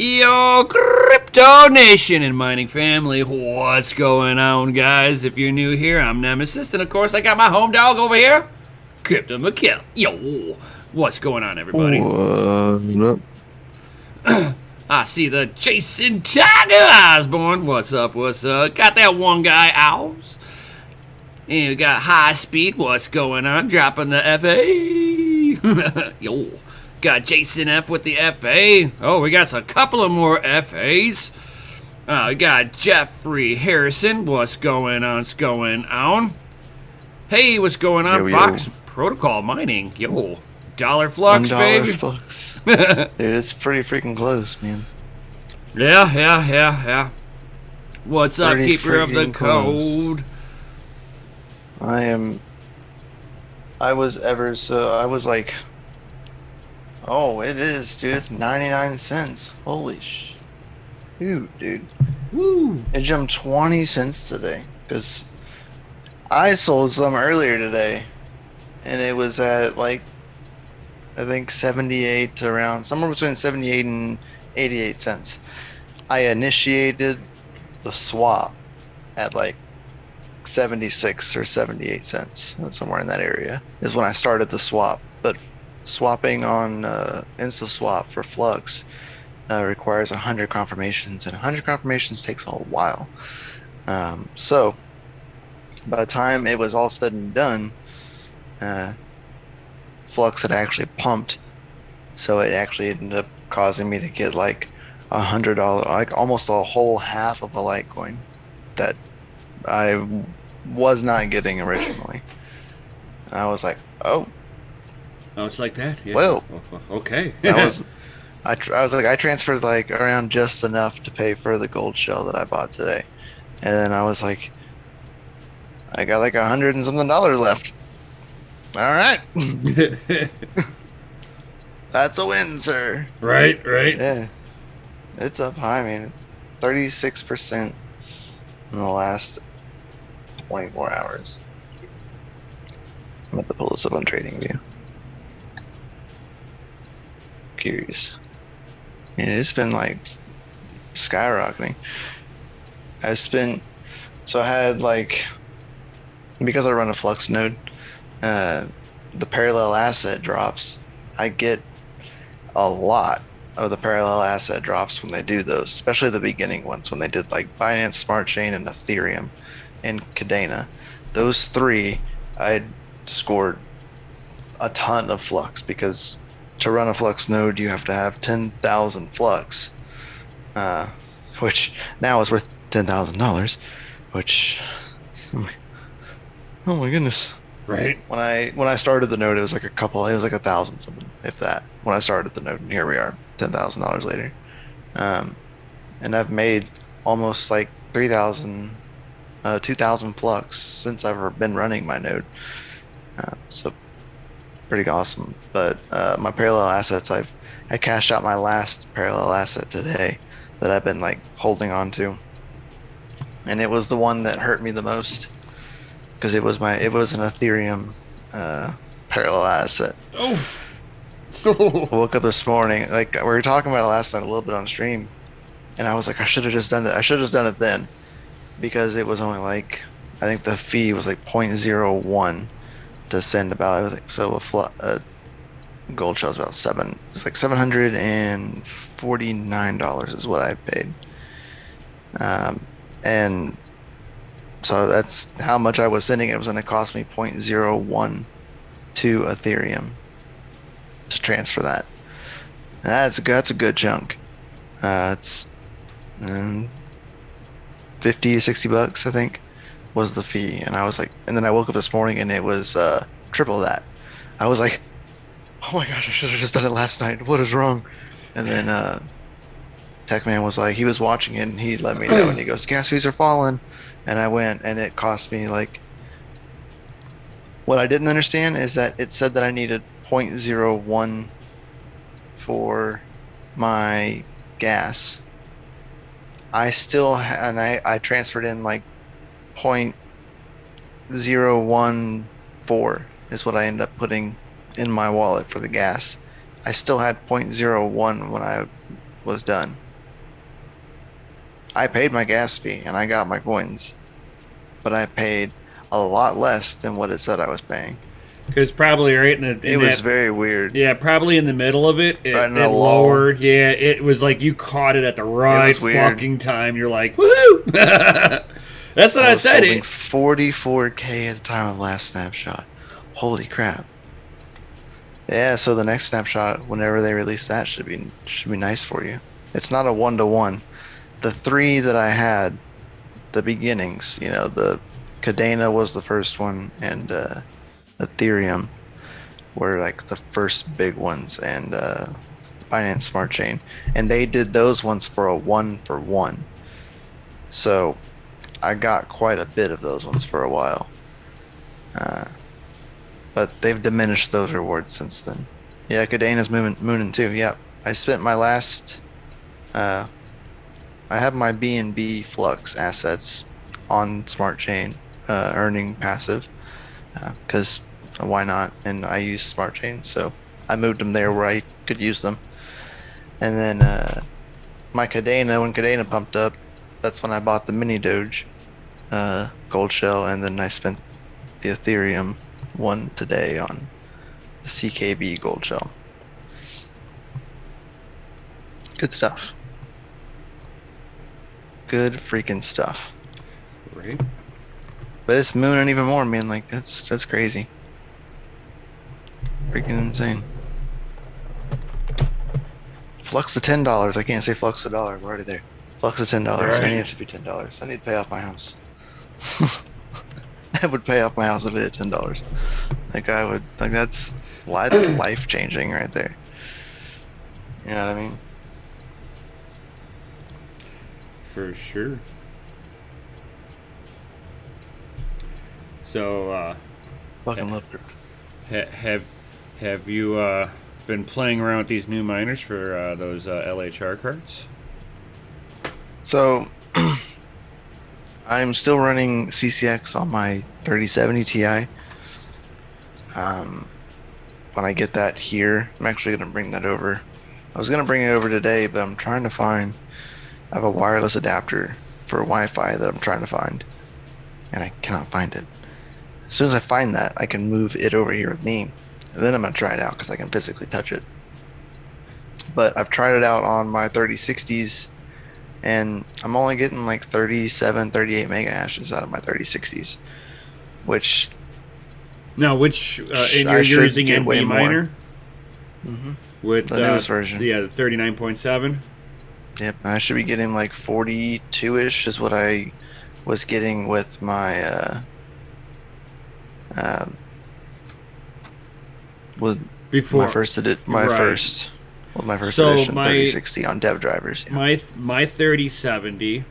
Yo, Crypto Nation and mining family, what's going on, guys? If you're new here, I'm Nemesis, and of course, I got my home dog over here, Crypto McKill. Yo, what's going on, everybody? What up? I see the Jason Tiger Osborne. What's up? What's up? Got that one guy, Owls. And we got High Speed. What's going on? Dropping the FA. Yo. Got Jason F with the FA. Oh, we got a couple of more FAs. We got Jeffrey Harrison. What's going on? What's going on? Hey, what's going on? Yo. Fox Protocol Mining. Yo. Dollar Flux, baby. Flux. Dude, it's pretty freaking close, man. Yeah. What's up, keeper of the code? I was like, oh, it is, dude. It's 99 cents. Holy dude. Woo. It jumped 20 cents today because I sold some earlier today, and it was at like, I think 78 to around somewhere between 78 and 88 cents. I initiated the swap at like 76 or 78 cents, somewhere in that area is when I started the swap. But swapping on InstaSwap for Flux requires 100 confirmations, and 100 confirmations takes a while. So by the time it was all said and done, Flux had actually pumped, so it actually ended up causing me to get like $100, like almost a whole half of a Litecoin that I was not getting originally. And I was like, oh, it's like that. Yeah. Well, okay. I was like, I transferred like around just enough to pay for the gold shell that I bought today, and then I was like, I got like $100 and something left. All right. That's a win, sir. Right. Yeah. It's up high, man. It's 36% in the last 24 hours. I'm about to pull this up on TradingView. Curious. Yeah, it's been like skyrocketing. So I had like, because I run a Flux node, the parallel asset drops, I get a lot of the parallel asset drops when they do those, especially the beginning ones when they did like Binance Smart Chain and Ethereum and Cadena. Those three, I scored a ton of Flux, because to run a Flux node you have to have 10,000 Flux, which now is worth $10,000, which, oh my goodness. Right. When I started the node, it was like it was like 1,000 something, if that, when I started the node, and here we are, $10,000 later. And I've made almost like 2,000 Flux since I've been running my node. So pretty awesome. But my parallel assets, I cashed out my last parallel asset today that I've been like holding on to, and it was the one that hurt me the most, because it was an Ethereum parallel asset. Oh. I woke up this morning, like we were talking about it last night a little bit on stream, and I was like, I should have just done it. I should have just done it then, because it was only like, I think the fee was like 0.01 to send about. It was like, so a gold shell is about it's like $749 is what I paid, and so that's how much I was sending. It was going to cost me 0.01 to Ethereum to transfer that. That's a good chunk. It's $50, $60, I think, was the fee. And I was like, and then I woke up this morning and it was triple that. I was like, oh my gosh, I should have just done it last night. What is wrong? And then Techman was like, he was watching it and he let me know, and he goes, gas fees are falling. And I went, and it cost me like, what I didn't understand is that it said that I needed 0.01 for my gas. I still and I transferred in like 0.014 is what I ended up putting in my wallet for the gas. I still had 0.01 when I was done. I paid my gas fee and I got my coins, but I paid a lot less than what it said I was paying. Because probably right It was very weird. yeah, probably in the middle of it, Right in it a lull. lowered. Yeah, it was like you caught it at the right was weird. fucking time. You're like, woohoo! That's what I was said. holding 44K at the time of last snapshot. Holy crap. Yeah, so the next snapshot, whenever they release that, should be nice for you. It's not a 1-to-1. The 3 that I had, the beginnings, the Cadena was the first one, and Ethereum were like the first big ones, and Binance Smart Chain, and they did those ones for a 1-for-1. So I got quite a bit of those ones for a while. But they've diminished those rewards since then. Yeah, Cadena's mooning too. Yep. I spent my last. I have my BNB Flux assets on Smart Chain, earning passive, because why not? And I use Smart Chain, so I moved them there where I could use them. And then my Cadena, when Cadena pumped up, that's when I bought the mini Doge gold shell, and then I spent the Ethereum one today on the CKB gold shell. Good stuff. Good freaking stuff. Right. But it's mooning even more, man. Like that's crazy. Freaking insane. Flux to $10. I can't say flux to $1. We're already there. Flux to $10. Right. I need it to be $10. I need to pay off my house. I would pay off my house if it hit $10. Like I would. Like that's life changing right there. You know what I mean? For sure. So, Fucking love it. have you been playing around with these new miners for those LHR cards? So I'm still running CCX on my 3070 Ti. When I get that here, I'm actually going to bring that over. I was going to bring it over today, but I'm trying to find. I have a wireless adapter for Wi-Fi that I'm trying to find, and I cannot find it. As soon as I find that, I can move it over here with me, and then I'm going to try it out because I can physically touch it. But I've tried it out on my 3060s, and I'm only getting like 37, 38 mega hashes out of my 3060s, which... Now, which and I you're should using get way MB more. miner Mm-hmm. with The newest version. Yeah, the 39.7. Yep, I should be getting like 42-ish is what I was getting with my with Before my first Right. first 3060 on dev drivers. Yeah. My 3070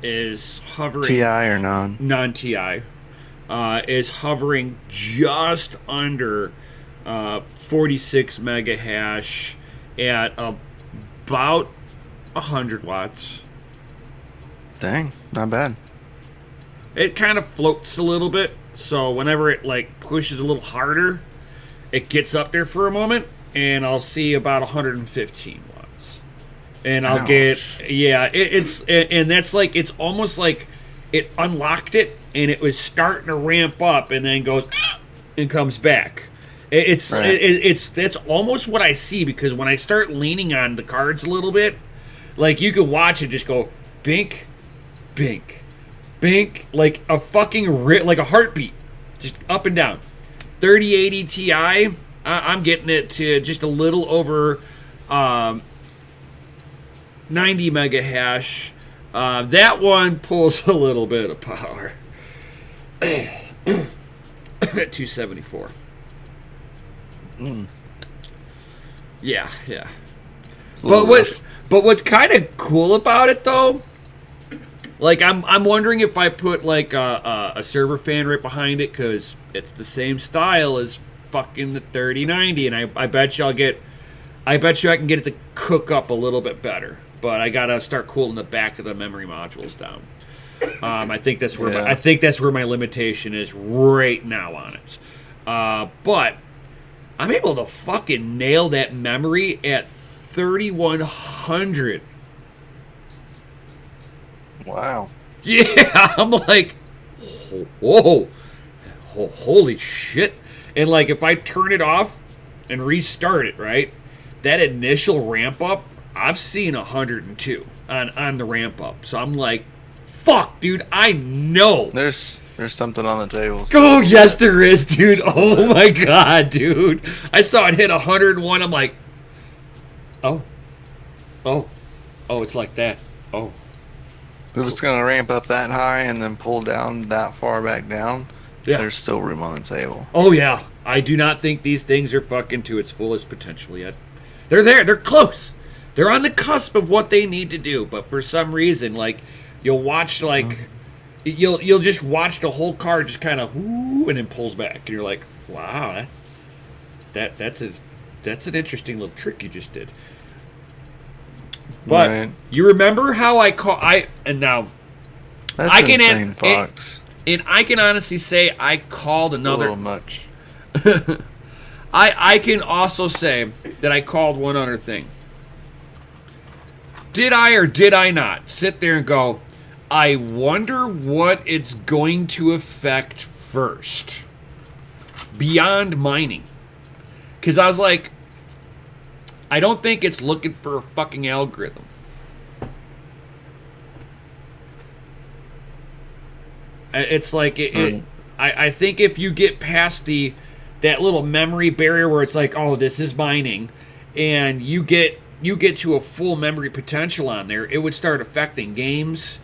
is hovering TI or non-TI is hovering just under 46 mega hash at about 100 watts. Dang, not bad. It kind of floats a little bit, so whenever it like pushes a little harder, it gets up there for a moment, and I'll see about 115 watts. And I'll get, yeah, and that's like, it's almost like it unlocked it, and it was starting to ramp up, and then goes, and comes back. It's that's almost what I see, because when I start leaning on the cards a little bit, like you can watch it just go, bink, bink, bink, like a fucking, like a heartbeat, just up and down. 3080 Ti, I'm getting it to just a little over 90 mega hash. That one pulls a little bit of power at 274. Yeah. But what's kind of cool about it though, like I'm wondering if I put like a server fan right behind it, because it's the same style as fucking the 3090, and I bet you I can get it to cook up a little bit better. But I gotta start cooling the back of the memory modules down. I think that's where my limitation is right now on it. But I'm able to fucking nail that memory at 3100. Wow. Yeah, I'm like, whoa, holy shit. And like, if I turn it off and restart it, right, that initial ramp up, I've seen 102 on the ramp up. So I'm like, fuck, dude, I know. There's something on the table. Oh, yes, there is, dude. Oh, my God, dude. I saw it hit 101. I'm like, oh, it's like that. Oh. If it's going to ramp up that high and then pull down that far back down, there's still room on the table. Oh, yeah. I do not think these things are fucking to its fullest potential yet. They're there. They're close. They're on the cusp of what they need to do. But for some reason, like, you'll watch, like, you'll just watch the whole car just kind of, whoo, and then pulls back. And you're like, wow, that's an interesting little trick you just did. But you remember how and now that's I can insane, Fox. And I can honestly say I called another. A little much. I can also say that I called one other thing. Did I or did I not sit there and go, I wonder what it's going to affect first beyond mining? Because I was like, I don't think it's looking for a fucking algorithm. It's like I think if you get past that little memory barrier where it's like, oh, this is mining, and you get to a full memory potential on there, it would start affecting games.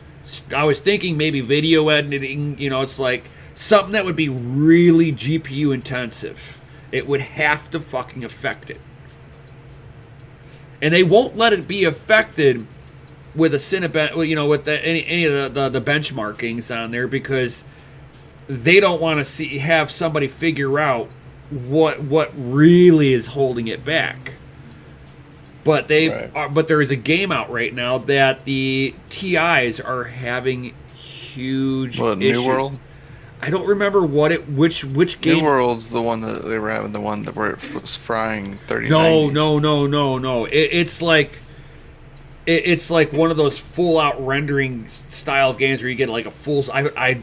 I was thinking maybe video editing. It's like something that would be really GPU intensive. It would have to fucking affect it. And they won't let it be affected with a Cinebench, with any of the benchmarkings on there, because they don't want to have somebody figure out what really is holding it back. But but there is a game out right now that the TIs are having huge issues. New World? I don't remember which game. New World's the one that they were having, the one that where it was frying 30. No. It's like one of those full out rendering style games where you get like a full. I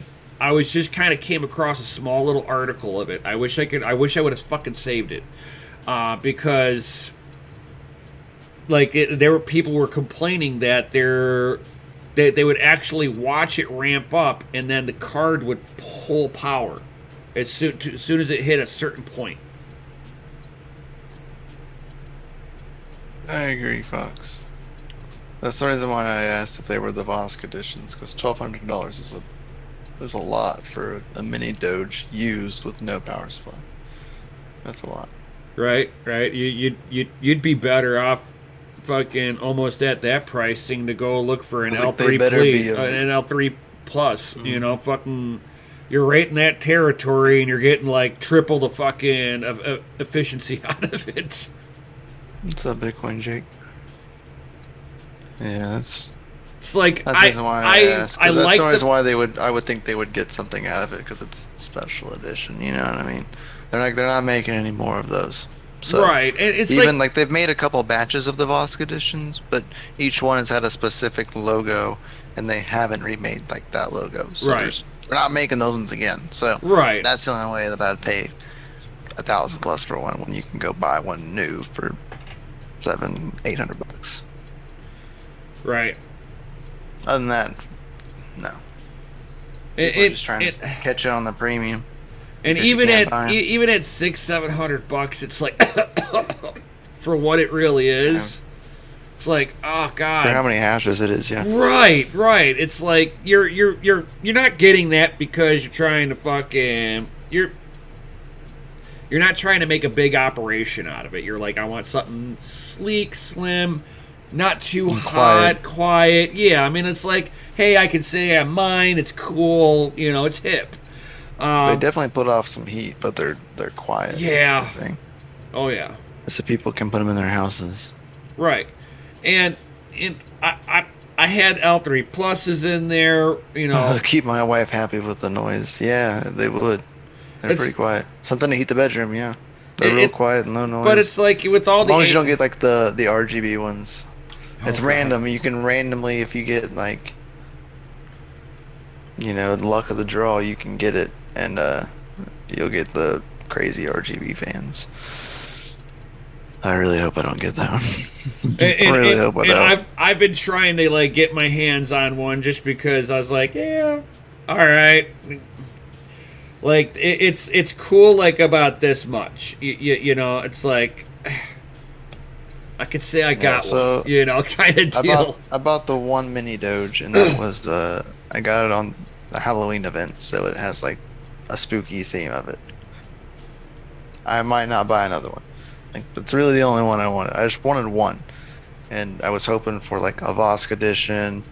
was just kind of came across a small little article of it. I wish I would have fucking saved it, because people were complaining that they would actually watch it ramp up, and then the card would pull power as soon as it hit a certain point. I agree, Fox. That's the reason why I asked if they were the Vosk editions, because $1,200 is a lot for a mini Doge used with no power supply. That's a lot. Right. You'd be better off fucking almost at that pricing to go look for an L3 an L3 plus. Mm-hmm. Fucking, you're right in that territory, and you're getting like triple the fucking efficiency out of it. What's up, Bitcoin Jake? Yeah, that's like the reason why I asked. That's the reason why I would think they would get something out of it, because it's special edition. You know what I mean? They're not making any more of those. So right, and it's even like they've made a couple batches of the Vosk editions, but each one has had a specific logo, and they haven't remade like that logo. So they're not making those ones again. So that's the only way that I'd pay $1,000+ for one when you can go buy one new for $700-800. Right. Other than that, no. We're just trying to catch it on the premium. And even at $600-700, it's like for what it really is. Yeah. It's like, oh god. For how many hashes it is, yeah. Right. It's like you're not getting that because you're trying to fucking you're not trying to make a big operation out of it. You're like, I want something sleek, slim, not too hot, quiet. Yeah, I mean, it's like, hey, I can say I'm mine. It's cool. It's hip. They definitely put off some heat, but they're quiet. Yeah. That's the thing. Oh yeah. So people can put them in their houses. Right, and I had L3 pluses in there. Keep my wife happy with the noise. Yeah, they would. They're pretty quiet. Something to heat the bedroom. Yeah, they're real quiet and low noise. But it's like with all as long as you don't get like the RGB ones. It's random. You can randomly, if you get like luck of the draw, you can get it, and you'll get the crazy RGB fans. I really hope I don't get that one. I really hope I don't. I've been trying to like get my hands on one just because I was like, yeah, all right. Like it's cool like about this much. It's like I could say I got so one, kind of deal. I bought the one mini Doge, and that was I got it on the Halloween event, so it has like a spooky theme of it. I might not buy another one. Like, it's really the only one I wanted. I just wanted one, and I was hoping for like a Vosk edition,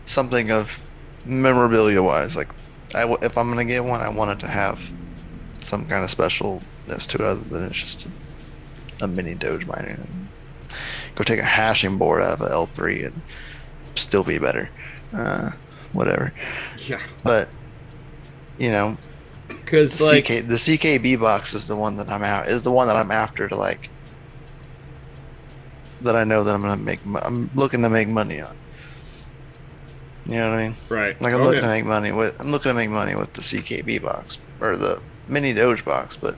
something of memorabilia wise. Like, if I'm gonna get one, I want it to have some kind of specialness to it, other than it's just a mini Doge miner. Go take a hashing board out of an L3 and still be better. Whatever. Yeah. But because the CKB box is the one that I'm after to like, that I know that I'm looking to make money on. You know what I mean? Right. Like I'm looking to make money with the CKB box or the mini Doge box, but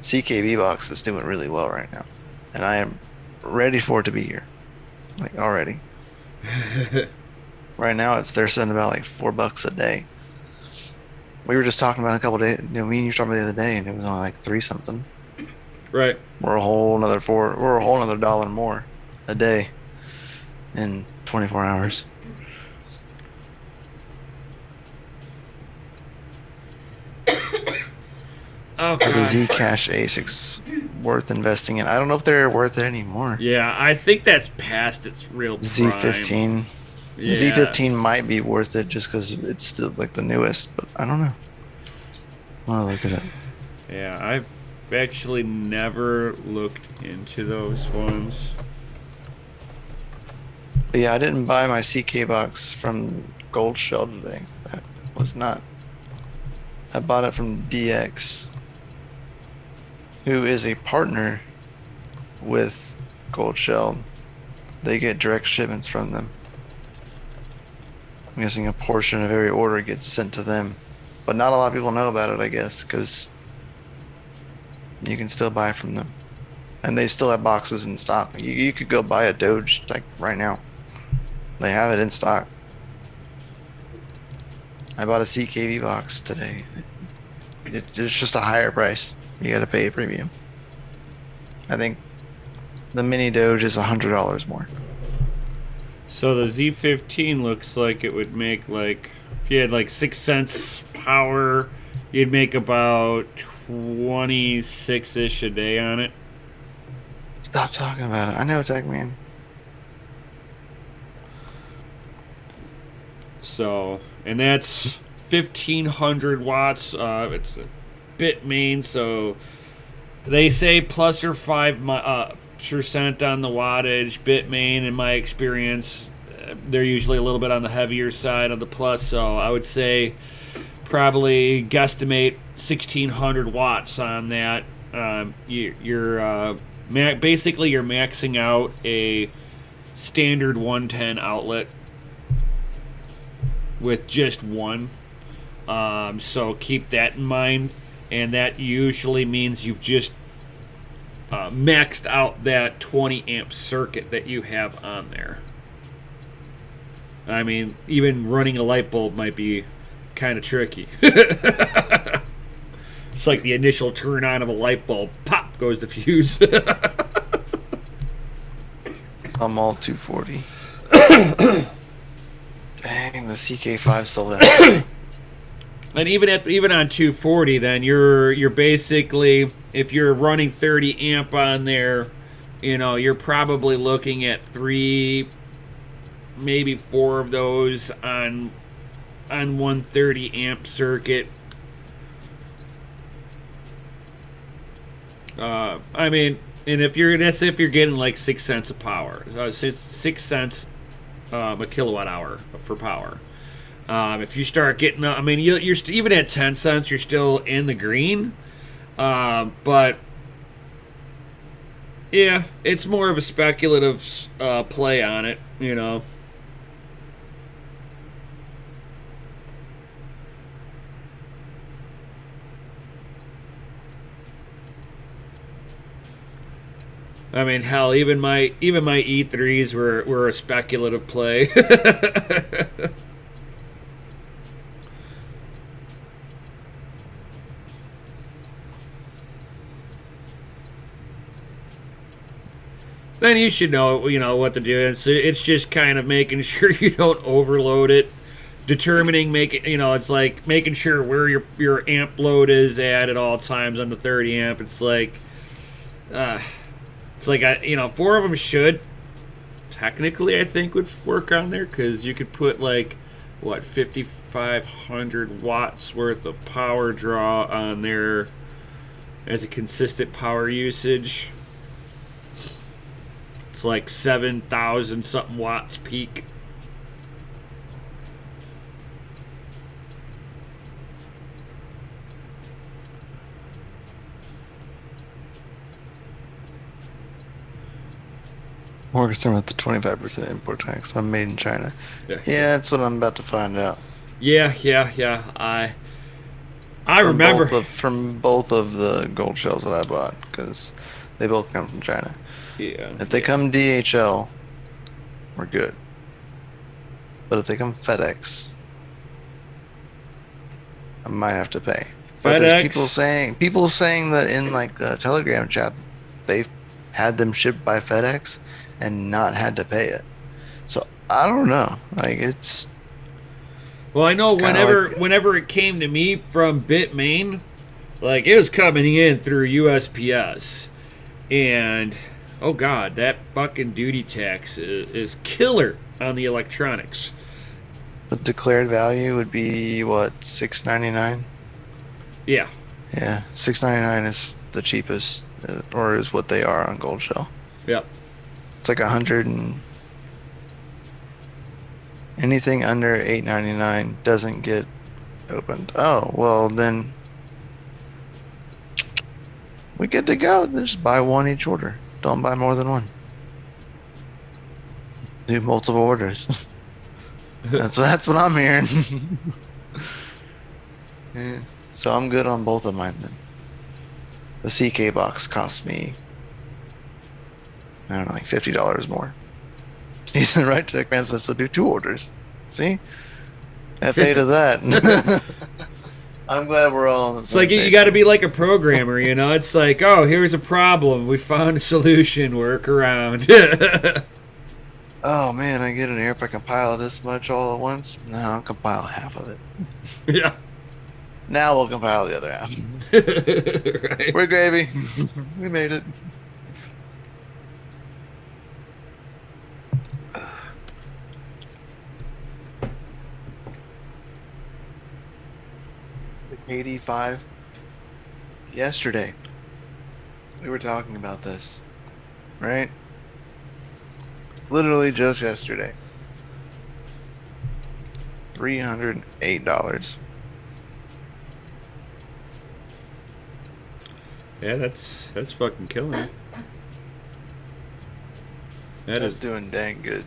CKB box is doing really well right now, and I am ready for it to be here, like already. Right now they're sending about like $4 a day. We were just talking about a couple days. Me and you were talking about the other day, and it was only like 3 something. Right. We're a whole another $1 more a day in 24 hours. Okay. The Zcash ASICs worth investing in. I don't know if they're worth it anymore. Yeah, I think that's past its real prime. Z15. Yeah. Z15 might be worth it just because it's still like the newest, but I don't know. I'll look at it. Yeah, I've actually never looked into those ones. But yeah, I didn't buy my CK box from Gold Shell today. That was not. I bought it from DX, who is a partner with Gold Shell. They get direct shipments from them. I'm guessing a portion of every order gets sent to them, but not a lot of people know about it, I guess, because you can still buy from them, and they still have boxes in stock. You could go buy a Doge like right now. They have it in stock. I bought a CKV box today. It's just a higher price. You got to pay a premium. I think the mini Doge is $100 more. So the Z15 looks like it would make like, if you had like 6 cents power, you'd make about 26-ish a day on it. Stop talking about it. I know, Tech Man. So, and that's 1500 watts. It's a bit main, so they say plus or 5% on the wattage. Bitmain, in my experience, they're usually a little bit on the heavier side of the plus, so I would say probably guesstimate 1600 watts on that. Basically you're maxing out a standard 110 outlet with just one. So keep that in mind, and that usually means you've just maxed out that 20 amp circuit that you have on there. I mean, even running a light bulb might be kind of tricky. It's like the initial turn on of a light bulb. Pop goes the fuse. I'm all 240. Dang, the CK5 sold out. And even on 240, then you're basically, if you're running 30 amp on there, you're probably looking at 3, maybe 4 of those on 130 amp circuit. I mean, and if you're getting like 6 cents of power, 6 cents a kilowatt hour for power. If you start getting, I mean, you're even at 10 cents, you're still in the green. But yeah, it's more of a speculative play on it, I mean, hell, even my E3s were a speculative play. Then you should know what to do. It's just kind of making sure you don't overload it, it's like making sure where your amp load is at all times on the 30 amp. It's like 4 of them should technically, I think, would work on there, because you could put like 5,500 watts worth of power draw on there as a consistent power usage. It's like 7,000 something watts peak. More concerned with the 25% import tax. I'm made in China. Yeah, that's what I'm about to find out. Yeah. I remember from both of the gold shells that I bought, because they both come from China. Yeah. If they come DHL, we're good. But if they come FedEx, I might have to pay. But there's people saying that in like the Telegram chat, they've had them shipped by FedEx and not had to pay it. So I don't know. Like, it's. Well, I know whenever it came to me from Bitmain, like, it was coming in through USPS, and oh god, that fucking duty tax is killer on the electronics. The declared value would be what, $6.99? Yeah. Yeah, $6.99 is the cheapest, or is what they are on Gold Shell. Yep. It's like 100 and anything under $8.99 doesn't get opened. Oh, well then we good to go. Just buy one each order. Don't buy more than one. Do multiple orders. That's what I'm hearing. Yeah. So I'm good on both of mine then. The CK box cost me, I don't know, like $50 more. He said, right, Tech Man says, so do 2 orders. See? FA to that. I'm glad we're all on the same It's like page. you got to be like a programmer, It's like, oh, here's a problem. We found a solution. Work around. Oh man, I get in here if I compile this much all at once. No, I'll compile half of it. Yeah. Now we'll compile the other half. Right. We're gravy. We made it. The KD5. Yesterday, we were talking about this, right? Literally just yesterday. $308. Yeah, that's fucking killing it. That's doing dang good.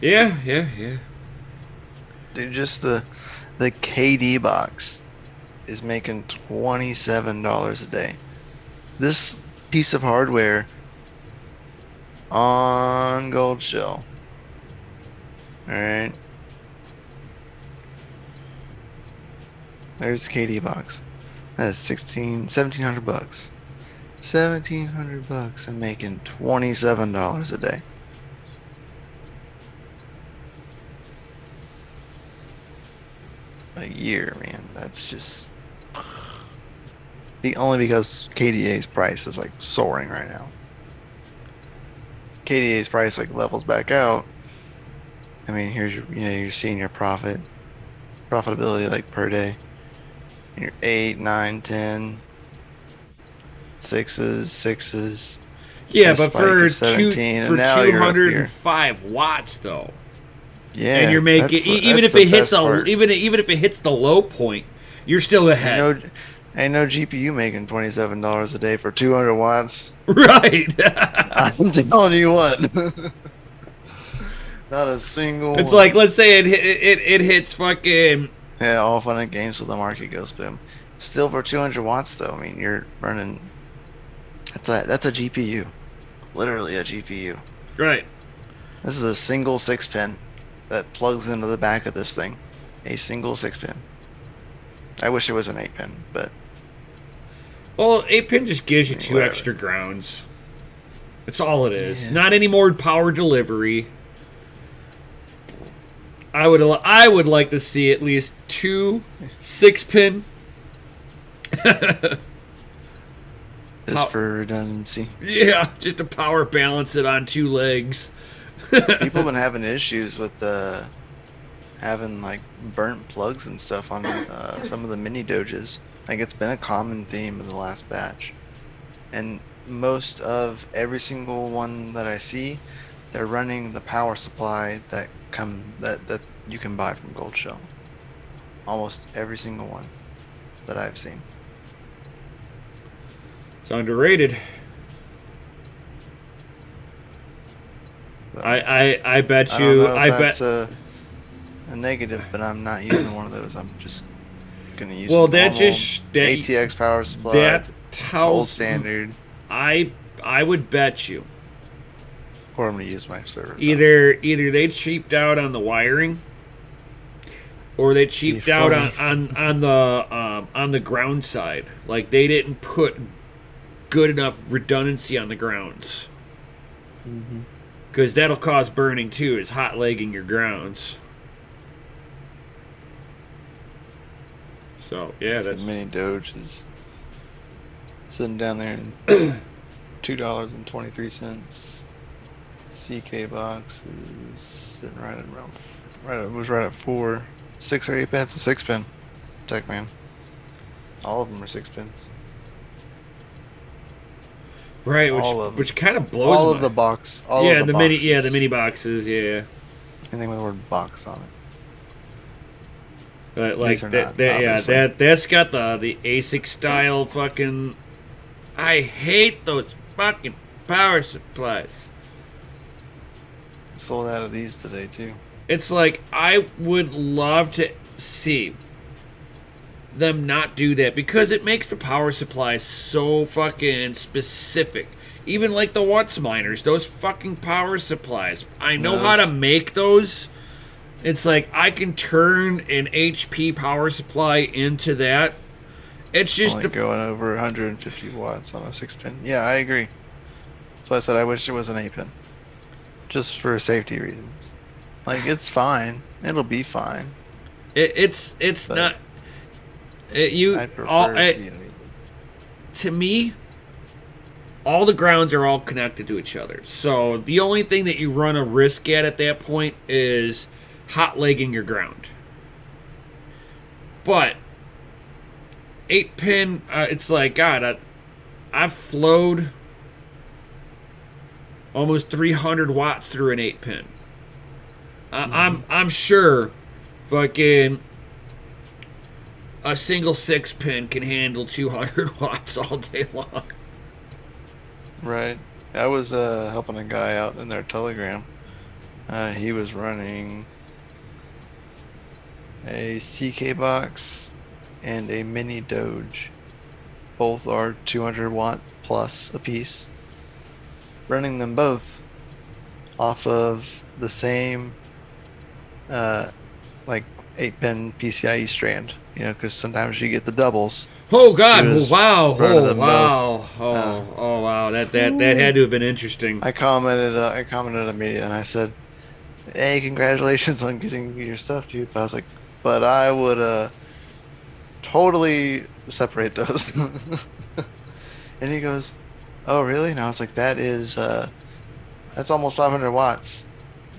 Yeah. Dude, just the KD box is making $27 a day. This piece of hardware on Gold Shell. Alright. There's the KD box. That's $1,700 bucks. $1,700 and making $27 a day. A year, man. That's just only because KDA's price is like soaring right now. KDA's price like levels back out. I mean, here's your, you're seeing your profitability like per day. You're 8, 9, 10, 6s. Yeah, but for 17, and now 205 watts though. Yeah, and you're making even if it hits even if it hits the low point, you're still ahead. Ain't no GPU making $27 a day for 200 watts. Right. I'm telling you what. Not a single. It's like, let's say it hits fucking. Yeah, all fun and games till the market goes boom. Still for 200 watts though. I mean, you're running. That's a GPU. literally a GPU. Right. This is a single 6-pin that plugs into the back of this thing. A single 6-pin. I wish it was an 8-pin, but Well, 8-pin just gives you two whatever. extra grounds. That's all it is. Yeah. Not any more power delivery. I would like to see at least 2 6-pin. Just for redundancy. Yeah, just to power balance it on 2 legs. People have been having issues with having like burnt plugs and stuff on some of the mini doges. Like it's been a common theme of the last batch, and most of every single one that I see, they're running the power supply that you can buy from Gold Shell. Almost every single one that I've seen. It's underrated. So, I bet I don't you. know if I that's bet. a negative, but I'm not using one of those. I'm just gonna use Well, a that normal just that ATX power supply. that Gold tells. standard, I would bet you. or I'm gonna use my server. Either they cheaped out on the wiring, or they cheaped out on the ground side. Like they didn't put good enough redundancy on the grounds, because that'll cause burning too. Is hot legging your grounds. So yeah, This that's mini Doge is sitting down there in $2.23. CK box is sitting right at it was right at 4, 6 or 8 pence. A 6-pin, Tech Man. All of them are 6-pins. right. all of them. Which kind of blows. All my, of the box. the mini boxes. Yeah. Anything with the word box on it. But like These are that, not, yeah, obviously. that's got the ASIC style fucking. I hate those fucking power supplies. Sold out of these today too. It's like I would love to see them not do that, because it makes the power supply so fucking specific. Even like the Watts miners, those fucking power supplies. I know how to make those. It's like I can turn an HP power supply into that. It's just Only going over 150 watts on a 6-pin. Yeah, I agree. That's why I said I wish it was an 8-pin. Just for safety reasons. Like, it's fine. It'll be fine. it's But not. You I'd prefer all it to be an 8-pin. to me. All the grounds are all connected to each other. So the only thing that you run a risk at that point is hot legging your ground. But 8-pin, it's like, God, I've flowed almost 300 watts through an 8-pin. I'm sure fucking a single 6-pin can handle 200 watts all day long. Right. I was helping a guy out in their Telegram. He was running a CK box and a mini Doge. Both are 200 watt plus a piece. Running them both off of the same like 8-pin PCIe strand. You know, because sometimes you get the doubles. Oh God! He was Wow! running Oh them wow! Oh wow! That had to have been interesting. I commented immediately and I said, "Hey, congratulations on getting your stuff, dude." But I was like, "But I would totally separate those." And he goes, "Oh, really?" And I was like, "That's almost 500 watts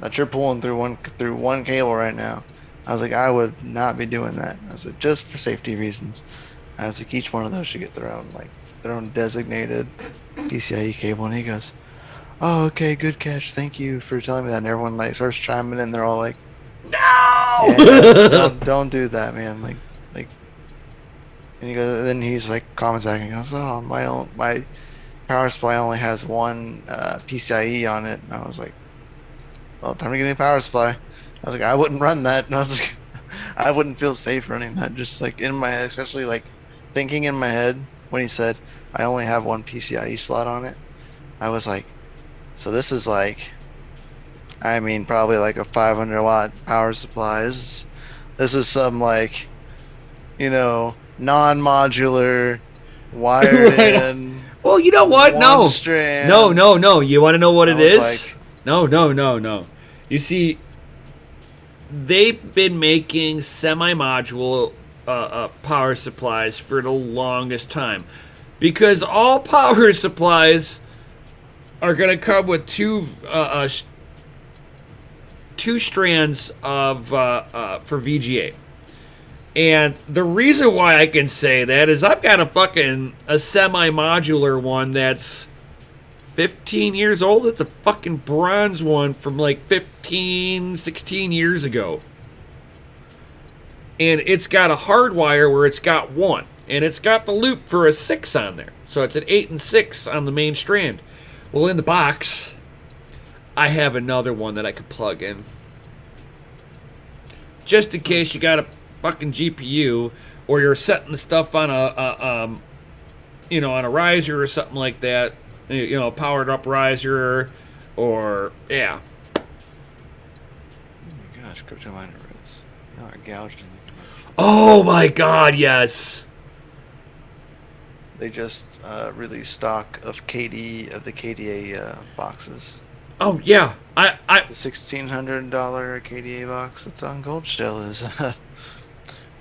that you're pulling through one cable right now." I was like, "I would not be doing that." I was like, "Just for safety reasons." I was like, "Each one of those should get their own designated PCIe cable." And he goes, "Oh, okay, good catch. Thank you for telling me that." And everyone like starts chiming in. They're all like, No! "Yeah, don't do that, man." Like, and he goes. Then he's like comments back and he goes, "Oh, my power supply only has one PCIe on it." And I was like, "Well, time to get a new power supply." I was like, "I wouldn't run that." And I was like, "I wouldn't feel safe running that." Just like in my head, especially like thinking in my head when he said I only have one PCIe slot on it. I was like, So this is like, I mean, probably like a 500 watt power supply. This is some like, non-modular, wired Right. in, Well, you know what? one No. No, strand. no, no. You want to know what I it was is? like, No, no, no, no. You see, they've been making semi-module power supplies for the longest time, because all power supplies are going to come with two strands of for VGA. And the reason why I can say that is I've got a semi-modular one that's 15 years old. It's a fucking bronze one from like 15, 16 years ago. And it's got a hard wire where it's got one. And it's got the loop for a 6 on there. So it's an 8 and 6 on the main strand. Well, in the box, I have another one that I could plug in. Just in case you got a fucking GPU, or you're setting the stuff on on a riser or something like that, powered up riser, or yeah. oh my gosh, crypto miner roots. Y'all are gouged in the commercial. Oh my god, yes. They just released stock of the KDA boxes. Oh yeah, I The $1,600 KDA box that's on Gold Shell is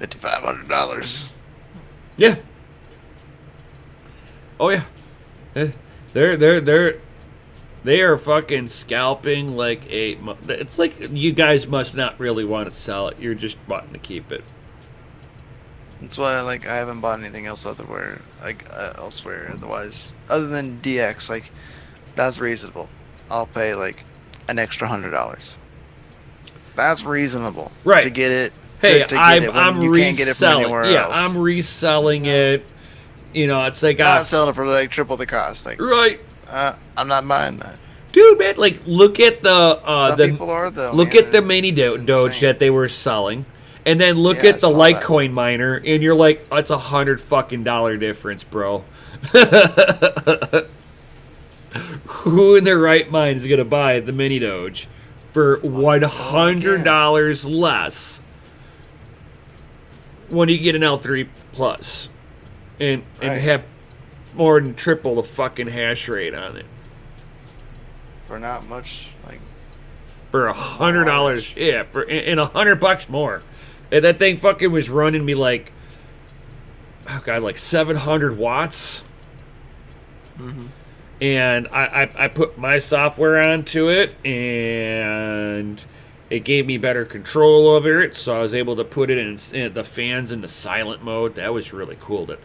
$5,500. yeah. Oh yeah. They are fucking scalping like a. It's like you guys must not really want to sell it. You're just wanting to keep it. That's why I haven't bought anything else elsewhere. Otherwise, other than DX, that's reasonable. I'll pay like an extra $100. That's reasonable, Right. to get it. Hey, to get I'm it when you can't get it from reselling. anywhere Yeah, else. I'm reselling it. It's like Not selling it for like triple the cost. right, I'm not buying that. dude, man. Like, look at Some people are though. look man. at the mini It's Doge insane. that they were selling, and then look Yeah, at the I saw that. Litecoin miner, and you're like, oh, it's $100 fucking difference, bro. Who in their right mind is gonna buy the mini Doge for $100 less when you get an L3 Plus and Right. have more than triple the fucking hash rate on it For not much, for $100? Yeah, and $100 more. And that thing fucking was running me like, oh god, like 700 watts. Mhm. And I put my software onto it, and it gave me better control over it, so I was able to put it in the fans into silent mode. That was really cool that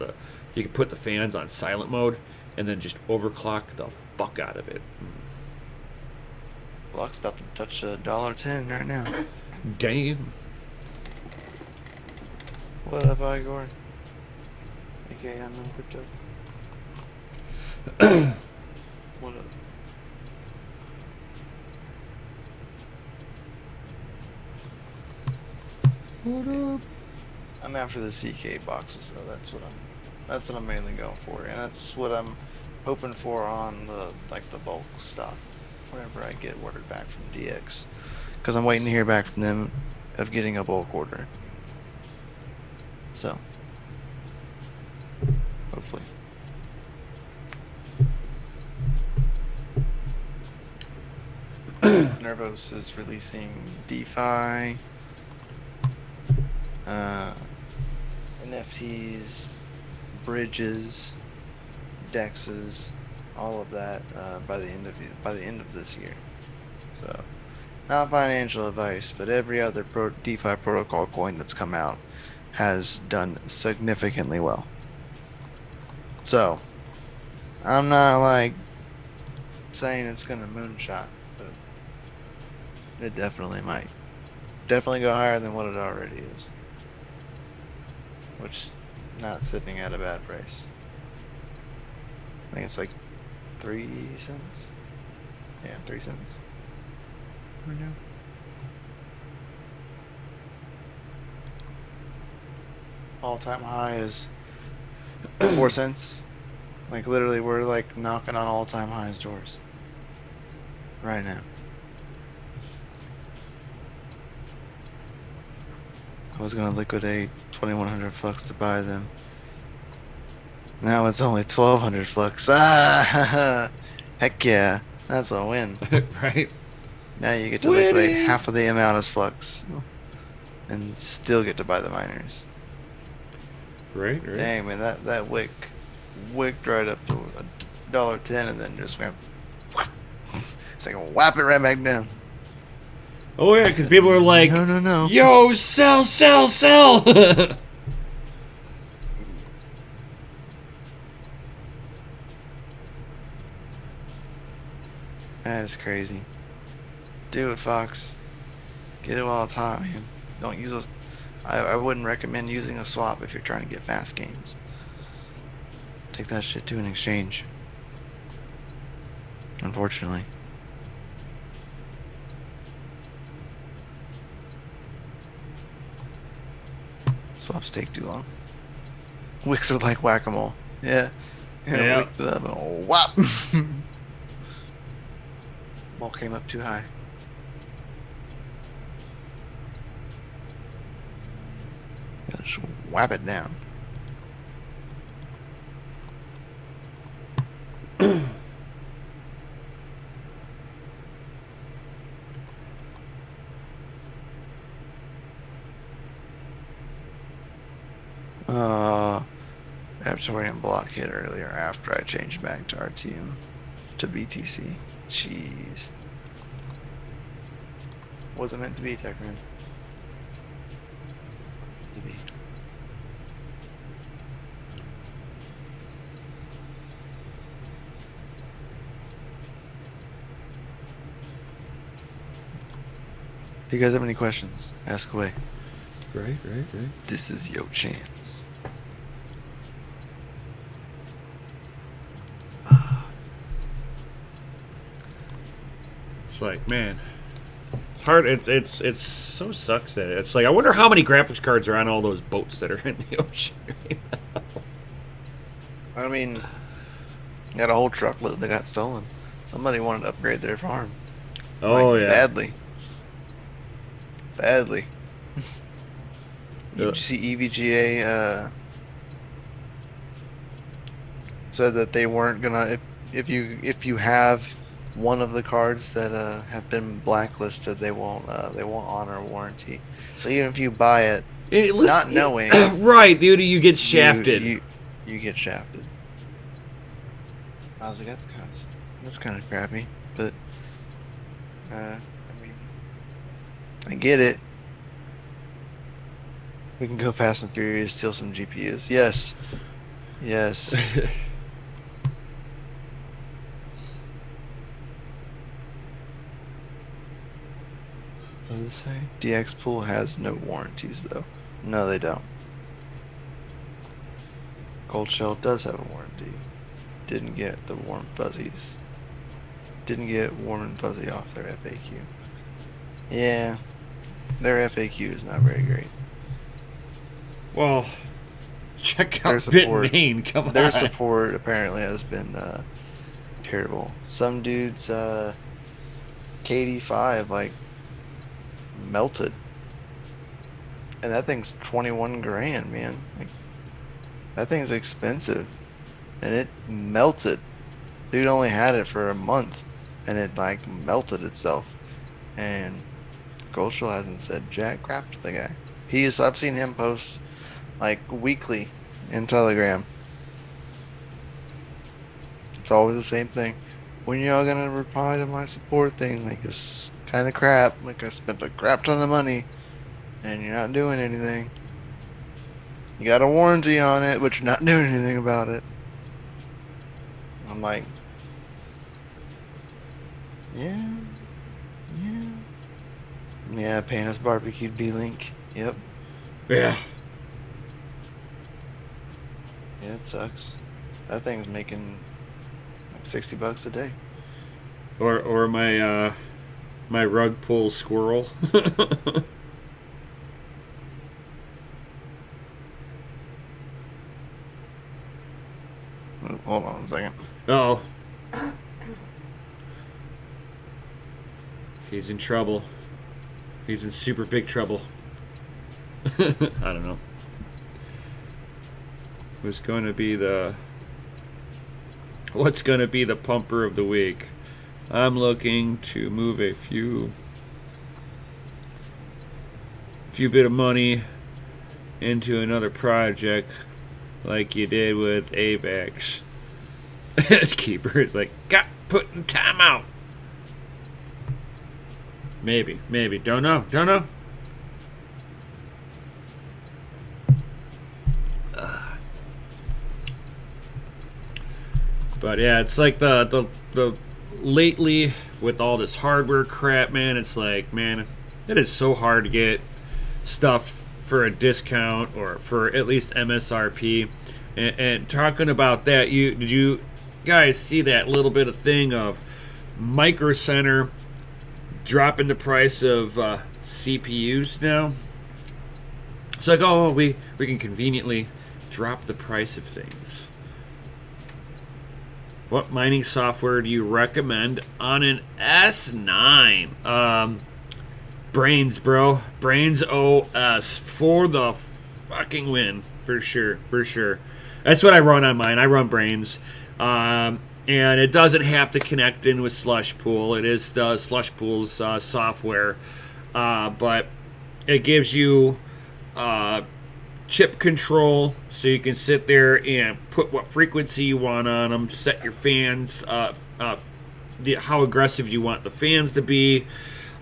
you could put the fans on silent mode and then just overclock the fuck out of it. Block's about to touch $1.10 right now. Damn. What up, Igor? AKA Unknown Crypto. What up? What up? I'm after the CK boxes though. That's what I'm mainly going for, and that's what I'm hoping for on the bulk stock. Whenever I get word back from DX, because I'm waiting to hear back from them of getting a bulk order. So, hopefully. Nervos is releasing DeFi, NFTs, bridges, dexes, all of that by the end of this year. So, not financial advice, but every other DeFi protocol coin that's come out has done significantly well. So, I'm not saying it's gonna moonshot, but it definitely might. Definitely go higher than what it already is, which not sitting at a bad price. I think it's like 3 cents. Yeah, 3 cents. Right now. All-time high is 4 cents. Literally, we're knocking on all-time highs doors. right now. I was gonna liquidate 2,100 flux to buy them. Now it's only 1,200 flux. Ah, heck yeah, that's a win. Right? Now you get to liquidate Winning! half of the amount as flux, and still get to buy the miners. Right. Dang man, that wicked right up to $1.10, and then just went. It's like whap it right back down. Oh yeah, because people are like, No. "Yo, sell, sell, sell." That is crazy. Do it, Fox. Get it while it's hot, man. Don't use a. I wouldn't recommend using a swap if you're trying to get fast gains. Take that shit to an exchange. Unfortunately. Swaps take too long. Wicks are like whack-a-mole. Yeah. Yeah. Wicked it up and whop. Ball came up too high. Gotta just whap it down. Raptorian block hit earlier after I changed back to RTM to BTC. Jeez. Wasn't meant to be, Techman. To be. If you guys have any questions, ask away. Right. This is your chance. It's like, man, it's hard. It's so sucks that it's like, I wonder how many graphics cards are on all those boats that are in the ocean right now. I mean, got a whole truckload that got stolen. Somebody wanted to upgrade their farm. Oh yeah. Badly. Did you see EVGA said that they weren't gonna if you have one of the cards that have been blacklisted, they won't honor a warranty. So even if you buy it, not knowing, right, dude, you get shafted. You get shafted. I was like, that's kind of crappy, but I mean, I get it. We can go fast and furious, steal some GPUs. Yes. What does it say? DX Pool has no warranties, though. No, they don't. Cold Shell does have a warranty. Didn't get the warm fuzzies. Didn't get warm and fuzzy off their FAQ. Yeah, their FAQ is not very great. Well, check out support, Bitmain. Come on. Their support apparently has been terrible. Some dude's KD5 like melted, and that thing's 21 grand, man. Like, that thing's expensive, and it melted. Dude only had it for a month, and it like melted itself. And Goldshell hasn't said jack crap to the guy. I've seen him post like weekly in Telegram. It's always the same thing. When y'all gonna reply to my support thing? Like, it's kind of crap. Like, I spent a crap ton of money and you're not doing anything. You got a warranty on it, but you're not doing anything about it. I'm like, yeah, Panis barbecued B-Link. Yep. Yeah. Yeah, it sucks. That thing's making like $60 a day. Or my my rug pull squirrel. Hold on a second. Oh. He's in trouble. He's in super big trouble. I don't know. What's going to be the pumper of the week? I'm looking to move a few bit of money into another project like you did with AVAX. Keeper is like, got put in timeout. Maybe. Don't know. But yeah, it's like the lately with all this hardware crap, man, it's like, man, it is so hard to get stuff for a discount or for at least MSRP. And talking about that, did you guys see that little bit of thing of Micro Center dropping the price of CPUs now? It's like, oh, we can conveniently drop the price of things. What mining software do you recommend on an S9? Brains, bro. Brains OS for the fucking win. For sure. That's what I run on mine. I run Brains. And it doesn't have to connect in with Slushpool. It is the Slushpool's software. But it gives you chip control, so you can sit there and put what frequency you want on them, set your fans, how aggressive you want the fans to be.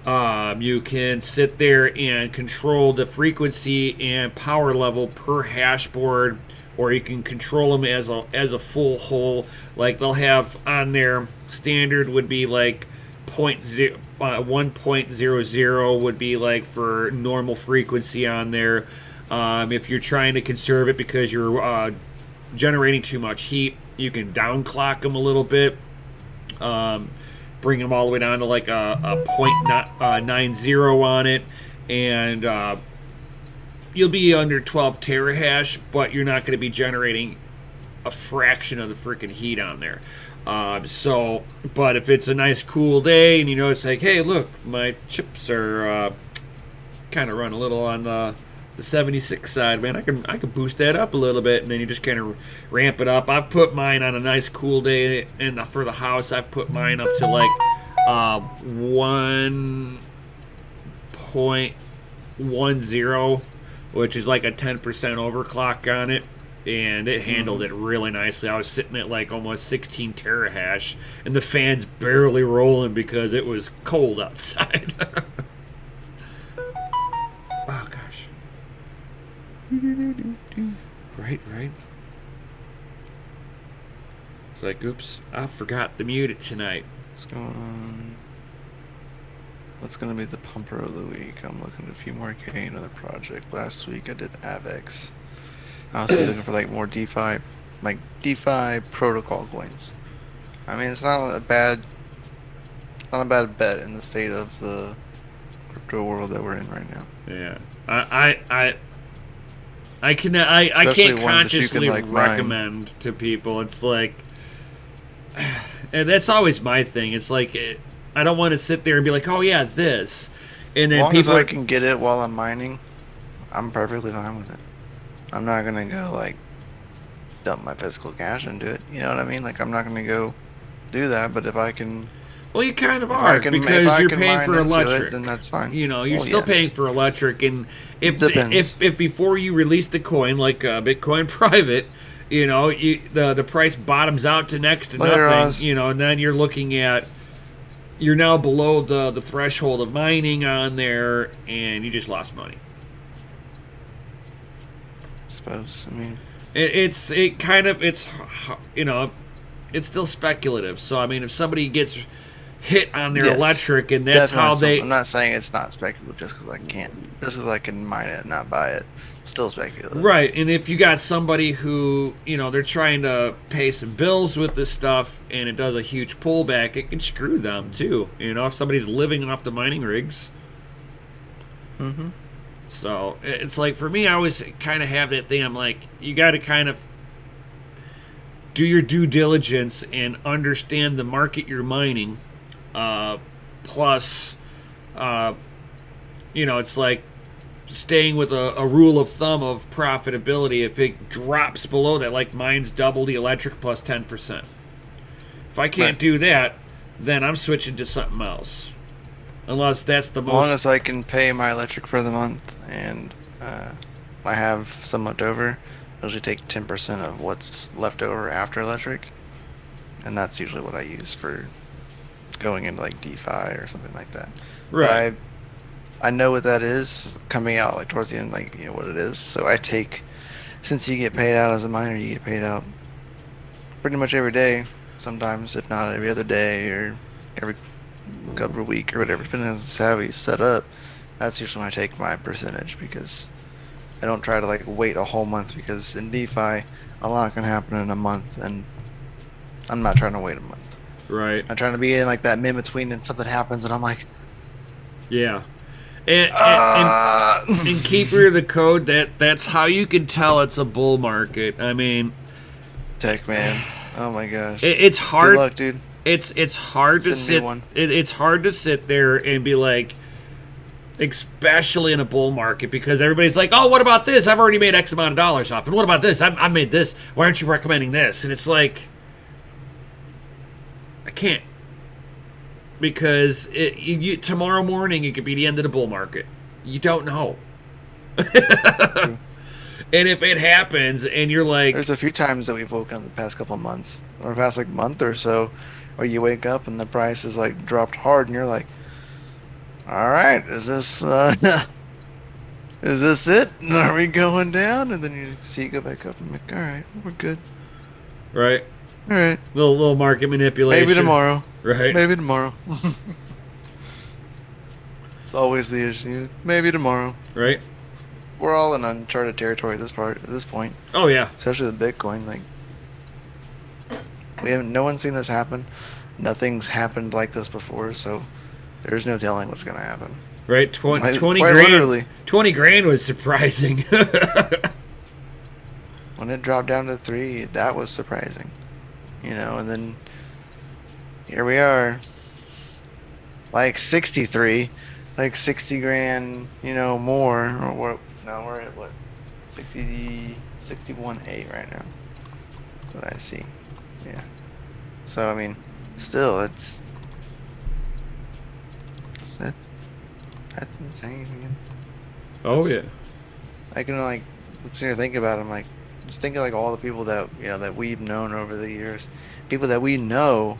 You can sit there and control the frequency and power level per hash board, or you can control them as a full whole. Like they'll have on their standard would be like 1.00 would be like for normal frequency on there. If you're trying to conserve it because you're generating too much heat, you can downclock them a little bit. Bring them all the way down to like a 0.90 on it, and you'll be under 12 terahash, but you're not going to be generating a fraction of the freaking heat on there. But if it's a nice cool day and you know it's like, hey, look, my chips are kind of run a little on the 76 side, man, I can boost that up a little bit, and then you just kind of ramp it up. I've put mine on a nice cool day, and for the house, I've put mine up to like 1.10, which is like a 10% overclock on it, and it handled it really nicely. I was sitting at like almost 16 terahash, and the fan's barely rolling because it was cold outside. Oh gosh. Right. It's like, oops, I forgot to mute it tonight. What's going on? What's going to be the pumper of the week? I'm looking at a few more K, another project. Last week I did AVAX. I was looking for like more DeFi, like DeFi protocol coins. I mean, it's not a bad bet in the state of the crypto world that we're in right now. Yeah, I can't consciously recommend to people. It's like, and that's always my thing. It's like, I don't want to sit there and be like, oh yeah, this, and then as long people as I can get it while I'm mining, I'm perfectly fine with it. I'm not gonna go like dump my physical cash into it. You know what I mean? Like I'm not gonna go do that. But if I can, well, you kind of are because you're paying for electric. Then that's fine. You know, you're still paying for electric, and if before you release the coin, like Bitcoin private, you know, the price bottoms out to next to nothing. You know, and then you're looking at you're now below the threshold of mining on there, and you just lost money. I suppose. I mean, it's you know, it's still speculative. So I mean, if somebody gets hit on their electric, and that's how they. I'm not saying it's not speculative just because I can mine it and not buy it. It's still speculative. Right, and if you got somebody who, you know, they're trying to pay some bills with this stuff, and it does a huge pullback, it can screw them too. You know, if somebody's living off the mining rigs. Mm-hmm. So it's like, for me, I always kind of have that thing. I'm like, you got to kind of do your due diligence and understand the market you're mining. Plus, it's like staying with a rule of thumb of profitability. If it drops below that, like mine's double the electric plus 10%. If I can't Right. do that, then I'm switching to something else. Unless that's the As long most. as I can pay my electric for the month and I have some left over, I usually take 10% of what's left over after electric, and that's usually what I use for going into like DeFi or something like that. Right. But I know what that is coming out like towards the end, like what it is. So I take, since you get paid out as a miner, you get paid out pretty much every day, sometimes if not every other day or every couple of week or whatever, depending on how you set up. That's usually when I take my percentage, because I don't try to like wait a whole month, because in DeFi a lot can happen in a month, and I'm not trying to wait a month. Right. I'm trying to be in like that mid between, and something happens and I'm like, Yeah. And keeper of the code, that's how you can tell it's a bull market. I mean, tech man, oh my gosh, it's hard. Good luck, dude. It's hard to Send me sit. one. It's hard to sit there and be like, especially in a bull market, because everybody's like, oh, what about this? I've already made X amount of dollars off. And what about this? I made this. Why aren't you recommending this? And it's like, I can't. Because tomorrow morning it could be the end of the bull market. You don't know. And if it happens and you're like... There's a few times that we've woken up the past couple of months, or past like month or so, where you wake up and the price is like dropped hard, and you're like, all right, is this is this it? Are we going down? And then you see it go back up, and I'm like, all right, we're good. Right. All right. Little market manipulation. Maybe tomorrow. Right. Maybe tomorrow. It's always the issue. Maybe tomorrow. Right. We're all in uncharted territory at this point. Oh, yeah. Especially the Bitcoin. Like, no one's seen this happen. Nothing's happened like this before, so there's no telling what's gonna happen. Right. 20 Quite grand. literally. 20 grand was surprising. When it dropped down to 3, that was surprising. And then here we are, like 63, like 60 grand, more. Or what? No, we're at what? 61.8 right now. That's what I see. Yeah. So I mean, still, that's insane, man. Oh, yeah. I can like sit here and think about it. I'm like, just think of like all the people that that we've known over the years, people that we know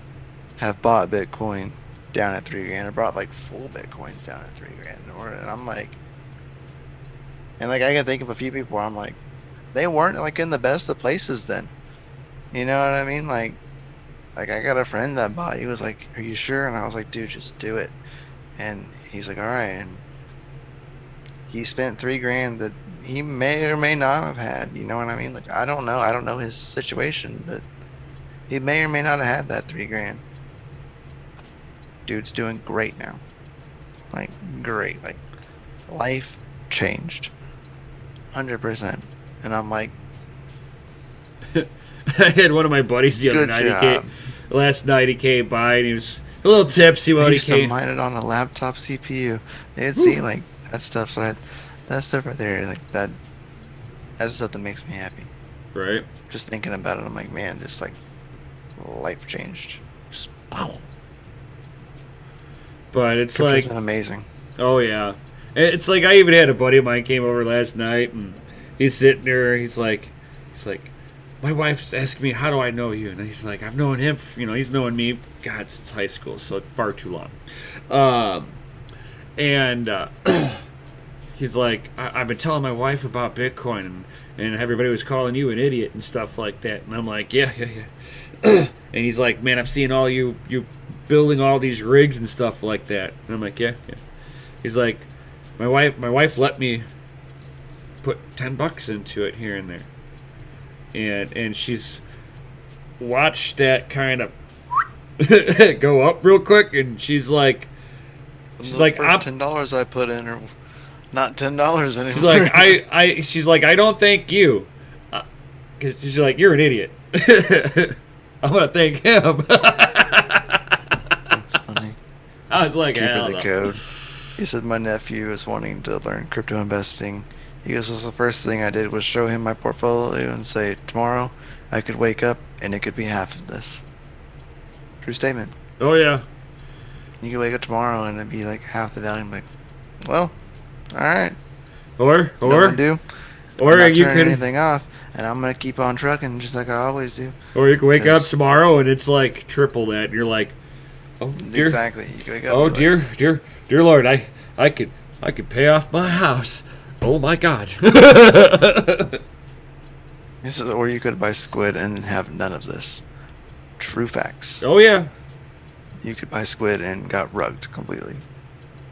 have bought Bitcoin down at 3 grand, or bought like full Bitcoins down at 3 grand, and I'm like, and like I can think of a few people where I'm like, they weren't like in the best of places then. You know what I mean? Like I got a friend that bought. He was like, "Are you sure?" And I was like, "Dude, just do it." And he's like, "All right." And he spent 3 grand that he may or may not have had. You know what I mean? Like, I don't know. I don't know his situation, but he may or may not have had that 3 grand. Dude's doing great now. Like, great. Like, life changed. 100%. And I'm like, I had one of my buddies the other good night. job. Last night he came by and he was a little tipsy I when he used to came. mine it on a laptop CPU. They'd see, like, that stuff. So that stuff right there, like, that's the stuff that makes me happy. Right. Just thinking about it, I'm like, man, just like life changed. Just, wow. But it's Crypto's like, been amazing. oh yeah, it's like I even had a buddy of mine came over last night and he's sitting there. He's like, my wife's asking me, how do I know you? And he's like, I've known him. He's known me, God, since high school, so far too long. He's like, I've been telling my wife about Bitcoin, and everybody was calling you an idiot and stuff like that. And I'm like, yeah. And he's like, man, I've seen all you building all these rigs and stuff like that. And I'm like, yeah. He's like, my wife let me put $10 into it here and there, and she's watched that kind of go up real quick, and she's like, $10 I put in are not $10 anymore. she's like, she's like, I don't thank you, because she's like, you're an idiot. I'm gonna thank him. That's funny. I was like, Keep hell the no. code. He said my nephew is wanting to learn crypto investing. He goes, "So the first thing I did was show him my portfolio and say, tomorrow I could wake up and it could be half of this." True statement. Oh yeah. You could wake up tomorrow and it'd be like half the value. I'm like, well, all right. Or Nothing to do. or I'm not you turning could anything off, and I'm gonna keep on trucking just like I always do. or you could wake up 'Cause- tomorrow and it's like triple that, and you're like, oh dear, Exactly. You can wake up. oh and be like, dear Lord, I could pay off my house. Oh my God. This is, or you could buy squid and have none of this. True facts. Oh yeah. You could buy squid and got rugged completely.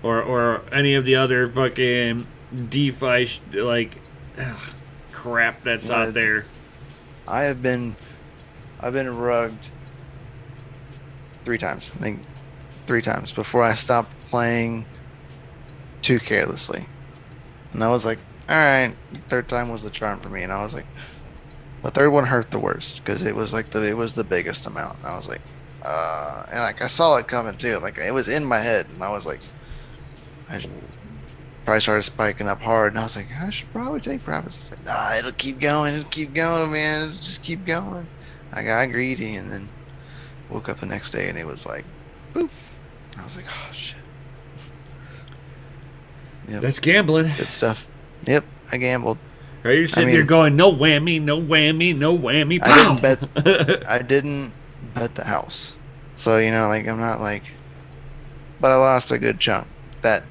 Or any of the other fucking DeFi crap that's Well, out there. I've been rugged 3 times. I think 3 times before I stopped playing too carelessly. And I was like, all right, third time was the charm for me. And I was like, the third one hurt the worst because it was like it was the biggest amount. And I was like, and like I saw it coming too. Like it was in my head, and I was like, I probably started spiking up hard, and I was like, I should probably take profits. It's like, nah, it'll keep going, man, it'll just keep going. I got greedy, and then woke up the next day, and it was like, poof. And I was like, oh shit. Yep. That's gambling. Good stuff. Yep, I gambled. Right, you're sitting there going, no whammy, no whammy, no whammy. I didn't bet the house. So, like I'm not like, but I lost a good chunk. That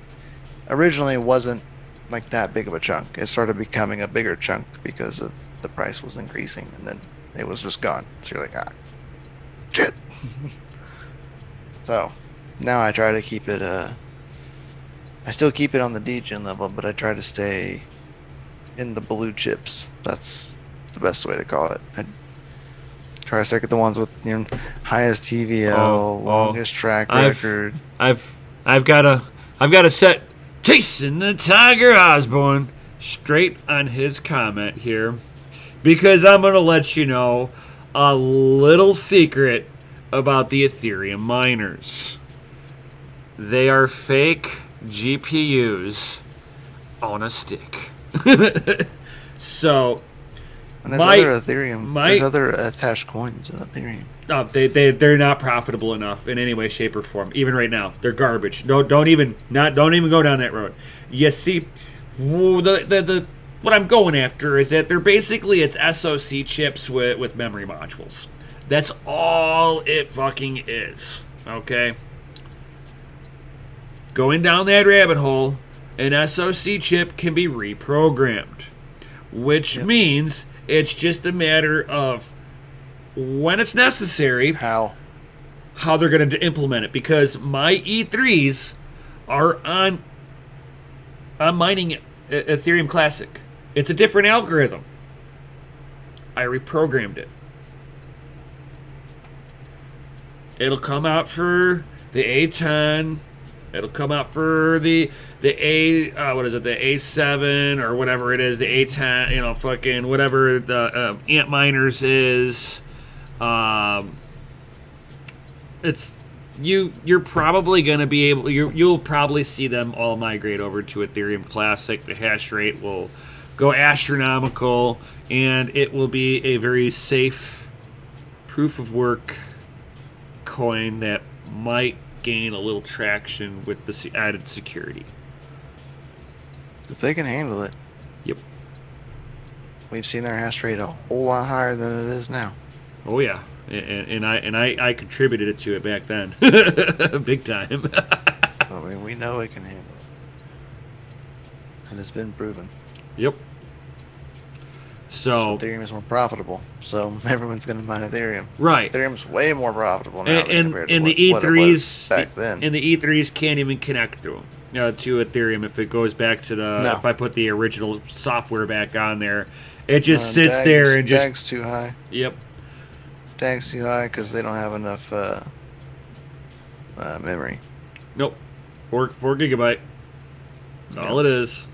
originally wasn't like that big of a chunk. It started becoming a bigger chunk because of the price was increasing, and then it was just gone. So you're like, shit. So now I try to keep it, I still keep it on the degen level, but I try to stay in the blue chips. That's the best way to call it. I try to stick at the ones with highest TVL, longest track record. I've got a set chasing the Tiger Osborne straight on his comment here, because I'm gonna let you know a little secret about the Ethereum miners. They are fake GPUs on a stick. So, and there's other Ethereum. There's other attached coins in Ethereum. No, they're not profitable enough in any way, shape, or form. Even right now, they're garbage. Don't even go down that road. You see, what I'm going after is that they're basically it's SoC chips with memory modules. That's all it fucking is. Okay. Going down that rabbit hole, an SoC chip can be reprogrammed, which means it's just a matter of when it's necessary, how they're going to implement it. Because my E3s are on mining Ethereum Classic. It's a different algorithm. I reprogrammed it. It'll come out for the A10. It'll come out for the the A7 or whatever it is, the A10, fucking whatever the Antminers is. It's you're probably gonna be able. You'll probably see them all migrate over to Ethereum Classic. The hash rate will go astronomical, and it will be a very safe proof of work coin that might gain a little traction with the added security. Because they can handle it. Yep. We've seen their hash rate a whole lot higher than it is now. Oh yeah, and I contributed to it back then, big time. I mean, we know it can handle it, and it's been proven. Yep. So Ethereum is more profitable, so everyone's going to mine Ethereum. Right. Ethereum's way more profitable now compared to and what the it was back then. And the E3s can't even connect to Ethereum if it goes back to if I put the original software back on there. It just sits there and just... DAG's too high. Yep. DAG's too high because they don't have enough memory. Nope. 4 gigabyte. That's all it is.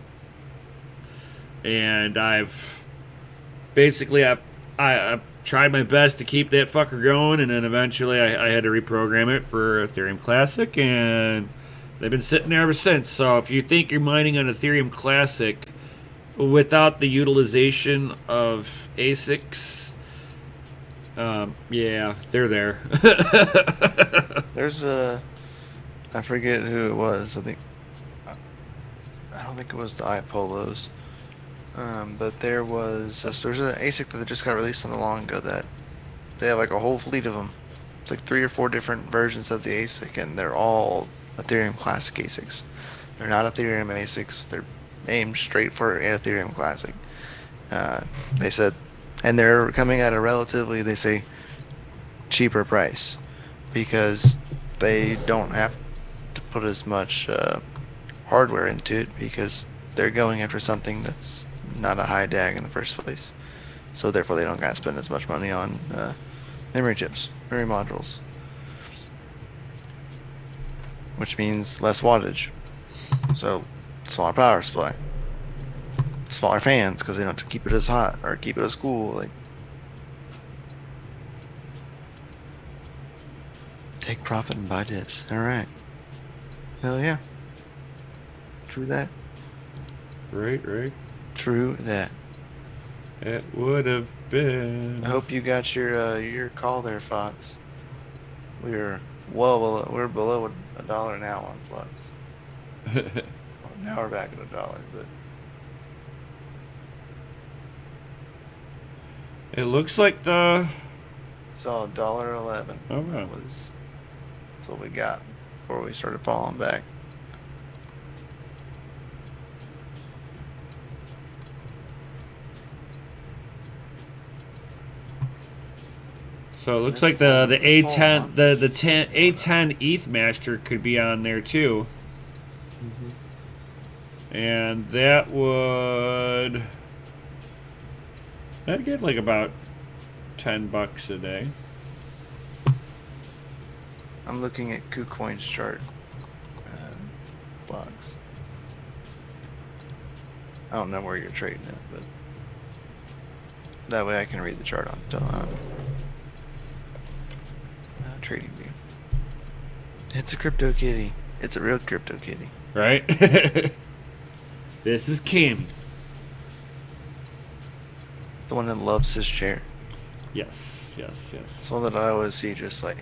And I've tried my best to keep that fucker going, and then eventually I had to reprogram it for Ethereum Classic, and They've been sitting there ever since. So if you think you're mining on Ethereum Classic without the utilization of ASICs, yeah, they're there. There's a, I forget who it was. I don't think it was the iPolos. But there's an ASIC that just got released not long ago that they have like a whole fleet of them. It's like 3 or 4 different versions of the ASIC, and they're all Ethereum Classic ASICs. They're not Ethereum ASICs. They're aimed straight for an Ethereum Classic. They said, and they're coming at a relatively, they say, cheaper price because they don't have to put as much hardware into it because they're going after something that's not a high DAG in the first place. So therefore they don't gotta spend as much money on memory chips, memory modules. Which means less wattage. So smaller power supply. Smaller fans because they don't have to keep it as hot or keep it as cool. Like, take profit and buy dips. Alright. Hell yeah. True that. Right. True that. It would have been. I hope you got your call there, Fox. We're below $1 now on Flux. Well, now we're back at $1, but It looks like the. saw $1.11. Okay. That's what we got before we started falling back. So it looks like the A10 the A10 ETH Master could be on there too. And that'd get like about $10 a day. I'm looking at KuCoin's chart. Box. I don't know where you're trading it, but that way I can read the chart on Trading View. It's a crypto kitty. It's a real crypto kitty. Right? This is Cammy. The one that loves his chair. Yes. It's one that I always see just like.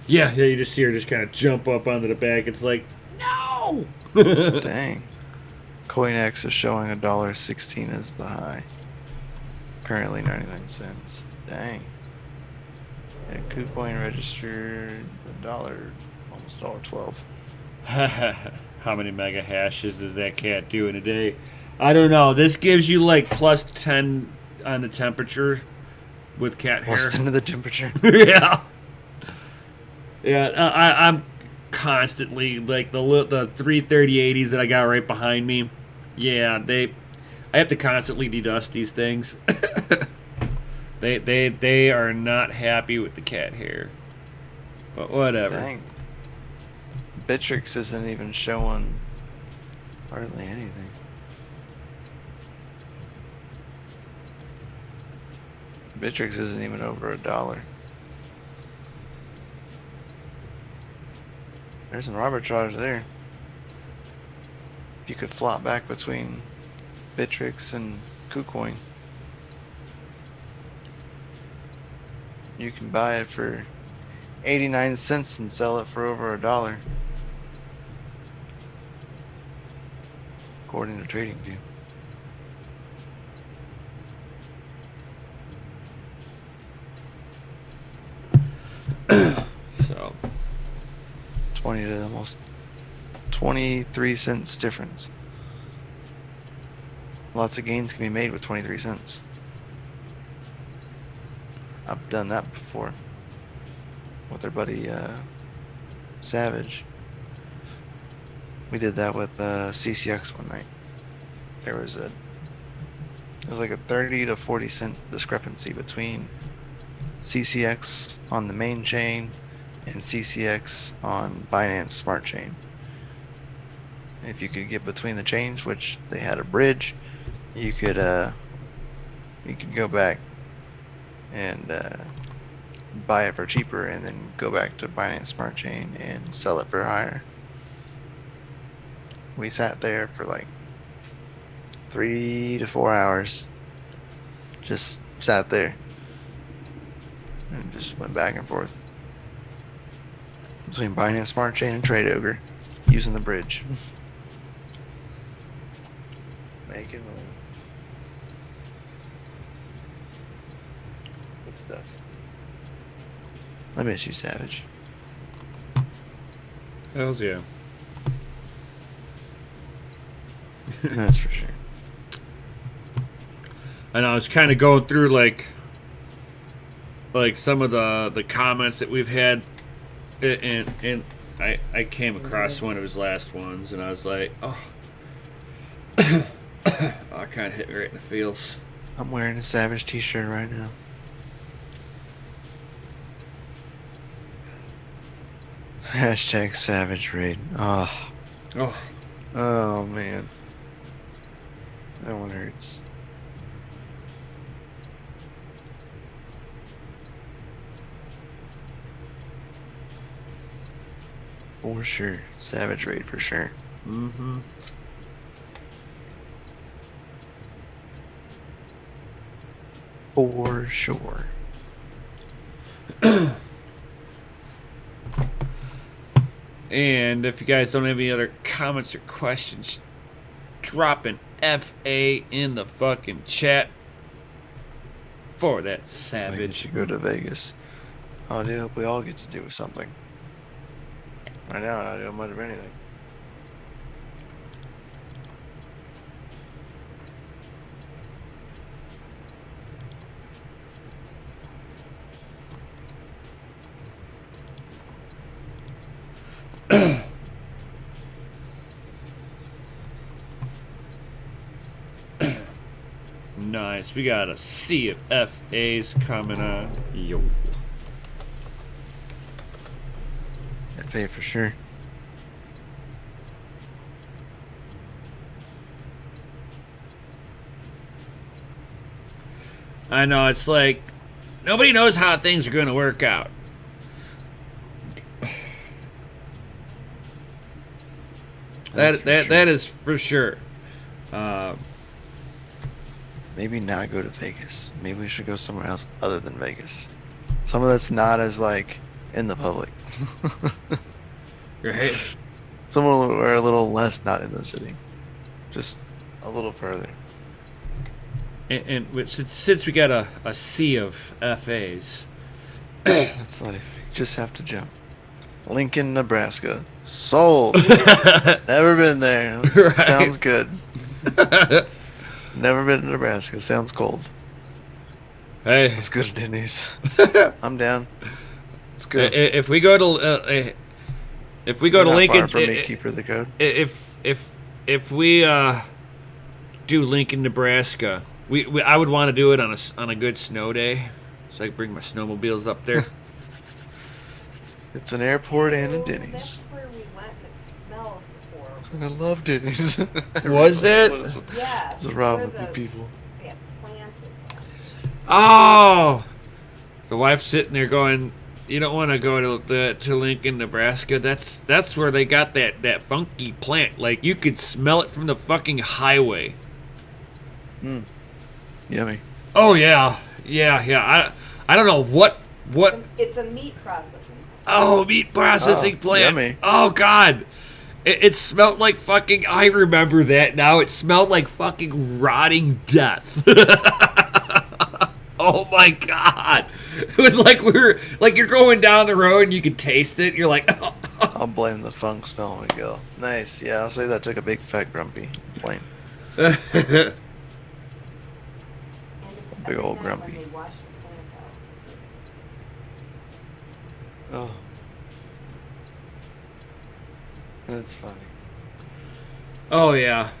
Yeah, you just see her just kind of jump up onto the back. It's like, no! Dang. CoinX is showing $1.16 as the high. Currently 99 cents. Dang. Yeah, KuCoin registered almost $1.12. How many mega hashes does that cat do in a day? I don't know. This gives you like plus 10 on the temperature with cat hair. Plus 10 to the temperature. Yeah. I'm constantly like the 33080s that I got right behind me. Yeah, I have to constantly dedust these things. They are not happy with the cat hair. But whatever. Dang. Bitrix isn't even showing hardly anything. Bitrix isn't even over $1. There's some arbitrage there. If you could flop back between Bitrix and KuCoin, you can buy it for 89 cents and sell it for over $1. According to TradingView. So 20 to almost 23 cents difference. Lots of gains can be made with 23 cents. I've done that before with our buddy Savage. We did that with CCX one night. It was like a 30 to 40 cent discrepancy between CCX on the main chain and CCX on Binance Smart Chain. If you could get between the chains, which they had a bridge, you could go back and buy it for cheaper and then go back to Binance Smart Chain and sell it for higher. We sat there for like 3 to 4 hours. Just sat there and just went back and forth between Binance Smart Chain and Trade Ogre using the bridge. Making good stuff. I miss you, Savage. Hells yeah. That's for sure. And I was kind of going through like some of the comments that we've had, and I came across one of his last ones, and I was like, oh, I kind of hit me right in the feels. I'm wearing a Savage t-shirt right now. Hashtag Savage Raid. Oh. Oh. Oh man. That one hurts. For sure. Savage Raid for sure. Mm-hmm. For sure. And if you guys don't have any other comments or questions, drop an FA in the fucking chat for that I Savage. should go to Vegas. Oh, dude, hope we all get to do something. Right now, I'm not doing much of anything. Nice. We got a sea of FAs coming on. Yo. FA for sure. I know, it's like nobody knows how things are going to work out. That is for sure. Maybe not go to Vegas. Maybe we should go somewhere else other than Vegas. Somewhere that's not as like in the public. Right? Somewhere where a little less not in the city. Just a little further. And since we got a sea of FAs. That's life. You just have to jump. Lincoln, Nebraska. Sold. Never been there. Right. Sounds good. Never been to Nebraska. Sounds cold. Hey. Let's go to Denny's. I'm down. Let's go. If we go to Lincoln, for me, keeper of the code. If we do Lincoln, Nebraska, I would want to do it on a good snow day, so I can bring my snowmobiles up there. It's an airport and a Oh, Denny's. That's where we went and it smelled before. I love Denny's. Was that? Yeah. What's the problem with you people? That plant is at. Oh, the wife's sitting there going, "You don't want to go to Lincoln, Nebraska. That's where they got that funky plant. Like you could smell it from the fucking highway." Yummy. Oh yeah. I don't know what. It's a meat processing. Oh, meat processing plant. Yummy. Oh God. It smelled like fucking. I remember that now. It smelled like fucking rotting death. Oh my God. It was like you're going down the road and you can taste it. You're like, oh. I'll blame the funk smell when we go. Nice. Yeah, I'll say that took a big fat grumpy plane. And it's Big every old night grumpy. when they wash the plant out. Oh. That's funny. Oh yeah.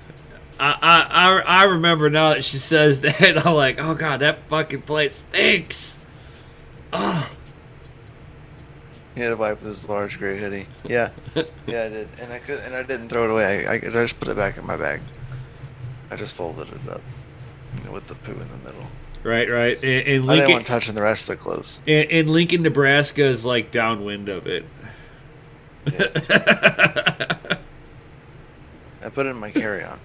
I remember now that she says that. I'm like, oh God, that fucking place stinks. Oh. He had to wipe this large gray hoodie. Yeah. Yeah, I did. And I didn't throw it away. I just put it back in my bag. I just folded it up. With the poo in the middle. Right. And I didn't Lincoln, want touching the rest of the clothes. and Lincoln, Nebraska is like downwind of it. Yeah. I put it in my carry-on.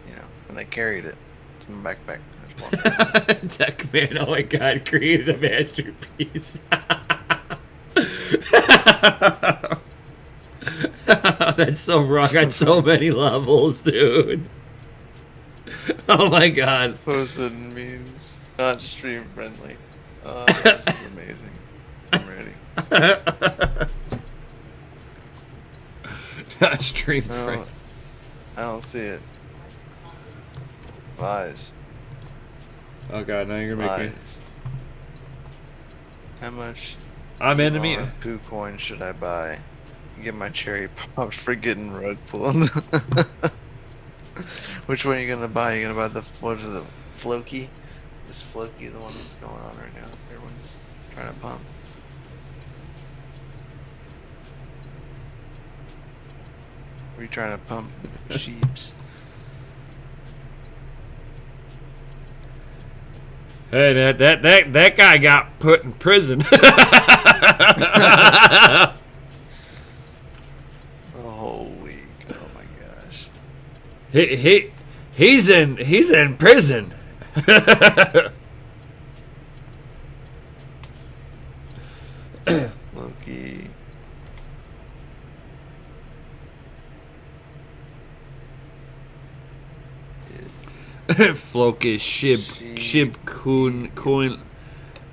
You know, and I carried it. It's in my backpack. Tech man, oh my god, created a masterpiece. That's so wrong on so many levels, dude. Oh my god. Posted memes. Not stream friendly. Oh, this is amazing. I'm ready. Not stream No, friend. I don't see it. Lies. Oh god, now you're gonna make me. Lies. How much I'm in the meet. poo coin should I buy? Get my cherry popped for getting rug pulled. Which one are you gonna buy? You gonna buy the what is it? Floki? Is Floki the one that's going on right now? Everyone's trying to pump. Are you trying to pump sheeps? Hey, that guy got put in prison. Oh, week. Oh my gosh. He's in prison. Loki. Flokish shib coin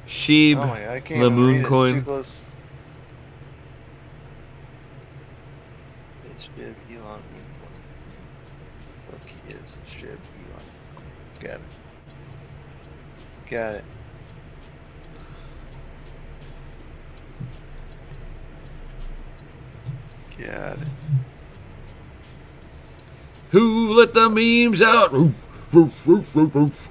sheeb Oh my god, I can't the even moon read it. It's coin. too close. It's Shib Elon Moon coin. Loki is Shib Elon. Got it. Got it. Got it. Who let the memes out? Roof, roof, roof, roof, roof.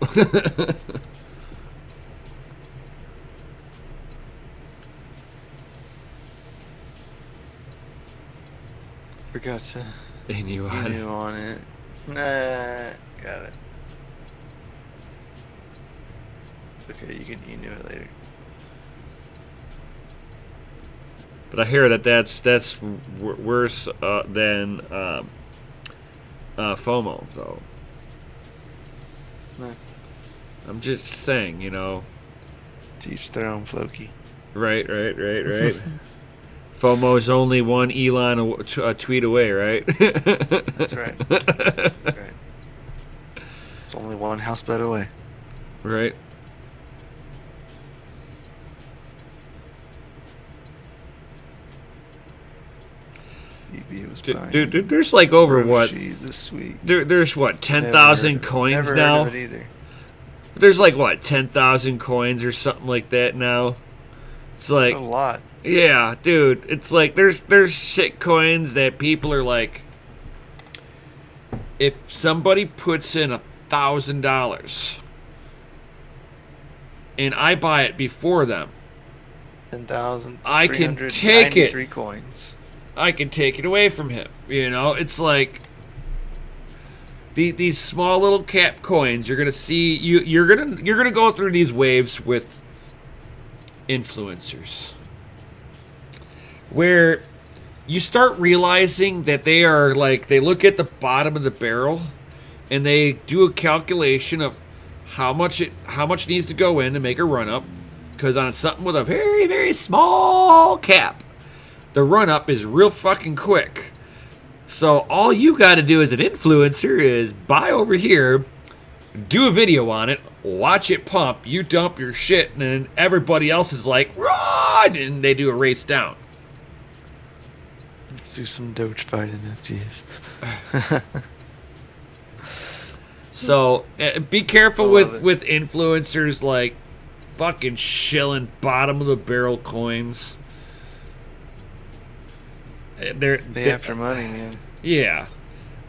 Forgot to And you renew on on it. Nah, got it. Okay, you can renew it later. But I hear that's worse than FOMO, though. Nah, I'm just saying, you know. teach their own, Floki. Right. FOMO's only one Elon a tweet away, right? That's right. That's right. It's only one house bed away. Right. BB was Dude, buying dude, there's like over what? Roshi this week. There's what, 10,000 coins never now? Heard of it either. There's like what, 10,000 coins or something like that now. It's like, A lot. yeah, dude. It's like there's shit coins that people are like, if somebody puts in $1,000 and I buy it before them, 10,000. I can take it. 393 coins. I can take it away from him. You know, it's like these small little cap coins. You're gonna see you're gonna go through these waves with influencers, where you start realizing that they are like, they look at the bottom of the barrel and they do a calculation of how much needs to go in to make a run up, because on something with a very, very small cap, the run up is real fucking quick. So all you got to do as an influencer is buy over here, do a video on it, watch it pump, you dump your shit, and then everybody else is like, run, and they do a race down. Let's do some Doge fight NFTs. So be careful I love with influencers like fucking shilling bottom of the barrel coins. They're After money, man. yeah,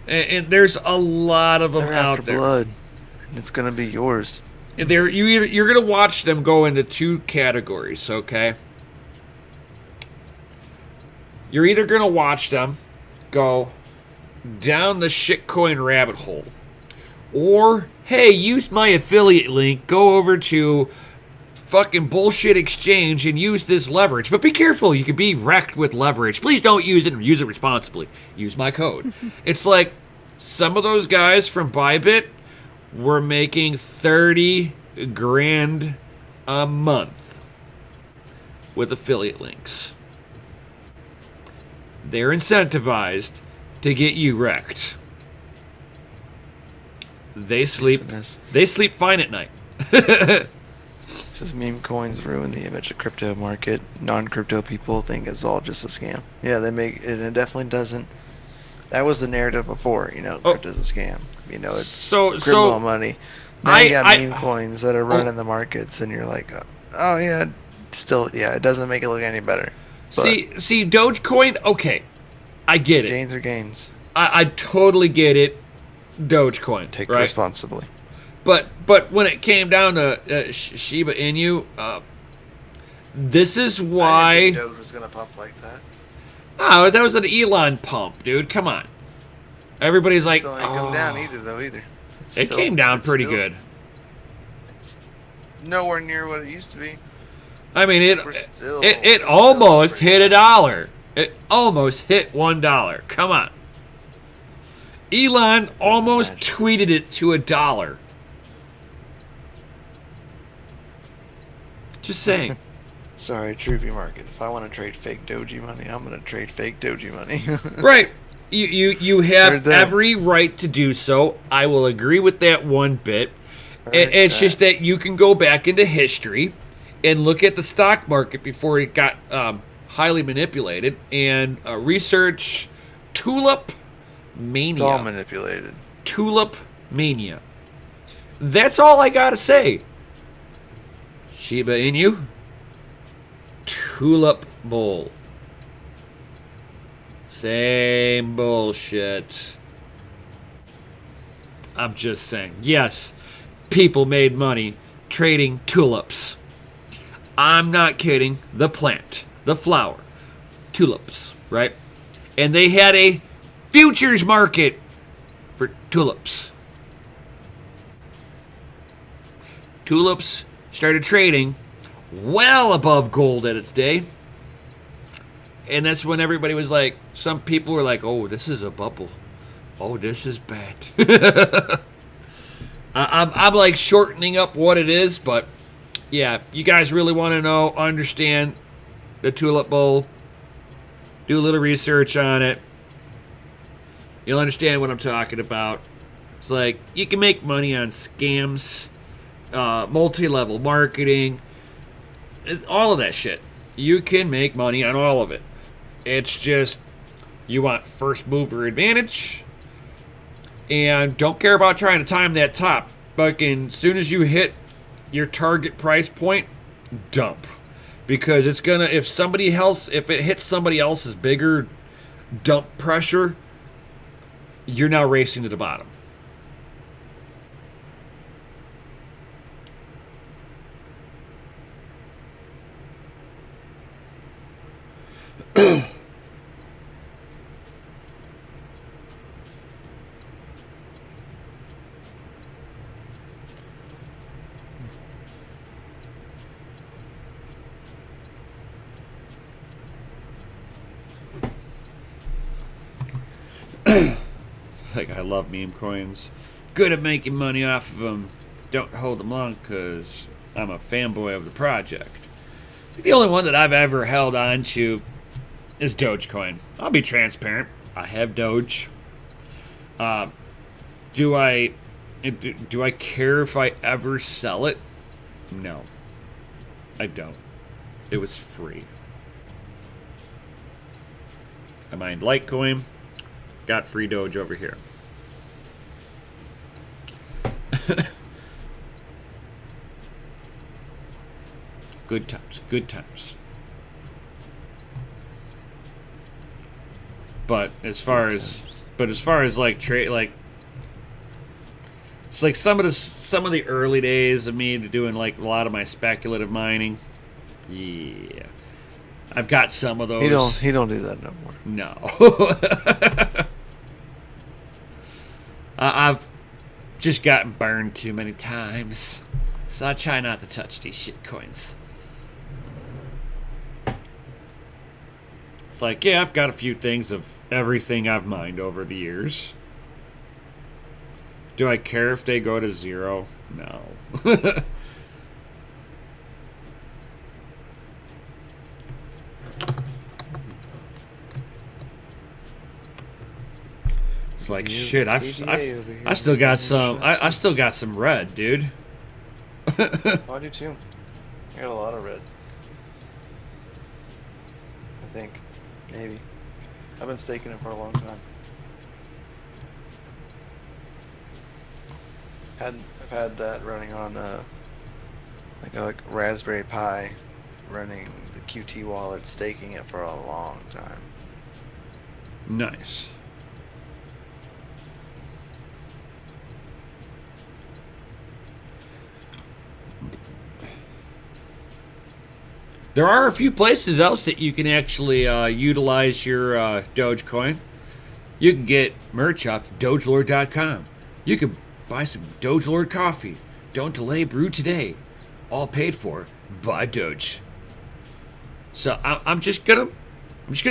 and there's a lot of them They're out after there. blood. And it's gonna be yours. And you're gonna watch them go into two categories, okay? You're either gonna watch them go down the shitcoin rabbit hole, Or, hey, use my affiliate link, go over to fucking bullshit exchange and use this leverage. But be careful, you could be wrecked with leverage. Please don't use it and use it responsibly. Use my code. It's like some of those guys from Bybit were making 30 grand a month with affiliate links. They're incentivized to get you wrecked. They sleep fine at night. Says meme coins ruin the image of crypto market. Non-crypto people think it's all just a scam. Yeah, they make it. It definitely doesn't. That was the narrative before. Crypto's a scam. It's criminal money. Now you got meme coins that are running the markets, and you're like, oh yeah, still yeah, it doesn't make it look any better. But see, Dogecoin. Okay, I get it. Gains are gains. I totally get it. Dogecoin. Take right? it responsibly. But when it came down to Shiba Inu, this is why. I didn't think Doge was gonna pump like that. Oh, that was an Elon pump, dude. Come on. Everybody's like, Still ain't come down either. It came down pretty good. It's nowhere near what it used to be. I mean, it We're almost still hit $1. It almost hit $1. Come on. Elon almost tweeted it to $1. Just saying. Sorry, Truvy Market. If I want to trade fake Doji money, I'm going to trade fake Doji money. Right. You have every right to do so. I will agree with that one bit. It's just that you can go back into history and look at the stock market before it got highly manipulated and research tulip mania. It's all manipulated. Tulip mania. That's all I gotta say. Shiba Inu. Tulip Bowl. Same bullshit. I'm just saying. Yes, people made money trading tulips. I'm not kidding. The plant, the flower, tulips, right? And they had a futures market for tulips. Tulips started trading well above gold at its day. And that's when everybody was like, some people were like, oh, this is a bubble. Oh, this is bad. I'm like shortening up what it is, but yeah, you guys really want to know, understand the Tulip Bowl, do a little research on it. You'll understand what I'm talking about. It's like you can make money on scams, multi-level marketing, all of that shit. You can make money on all of it. It's just you want first mover advantage and don't care about trying to time that top. But as soon as you hit your target price point, dump. Because it's gonna, if it hits somebody else's bigger dump pressure, you're now racing to the bottom. Like, I love meme coins. Good at making money off of them. Don't hold them long because I'm a fanboy of the project. The only one that I've ever held on to is Dogecoin. I'll be transparent. I have Doge. Do I care if I ever sell it? No. I don't. It was free. I mined Litecoin. Got free Doge over here. Good times, good times. But as far as like trade, like it's like some of the early days of me doing like a lot of my speculative mining. Yeah, I've got some of those. He don't do that no more. No. I've just gotten burned too many times. So I try not to touch these shit coins. It's like, yeah, I've got a few things of everything I've mined over the years. Do I care if they go to 0? No. It's like, shit, I still got some, I still got some red, dude. Oh, I do too. I got a lot of red. I think. Maybe. I've been staking it for a long time. I've had that running on like Raspberry Pi, running the QT wallet, staking it for a long time. Nice. There are a few places else that you can actually utilize your Dogecoin. You can get merch off dogelord.com. You can buy some Dogelord coffee. Don't delay, brew today. All paid for by Doge. So I'm just gonna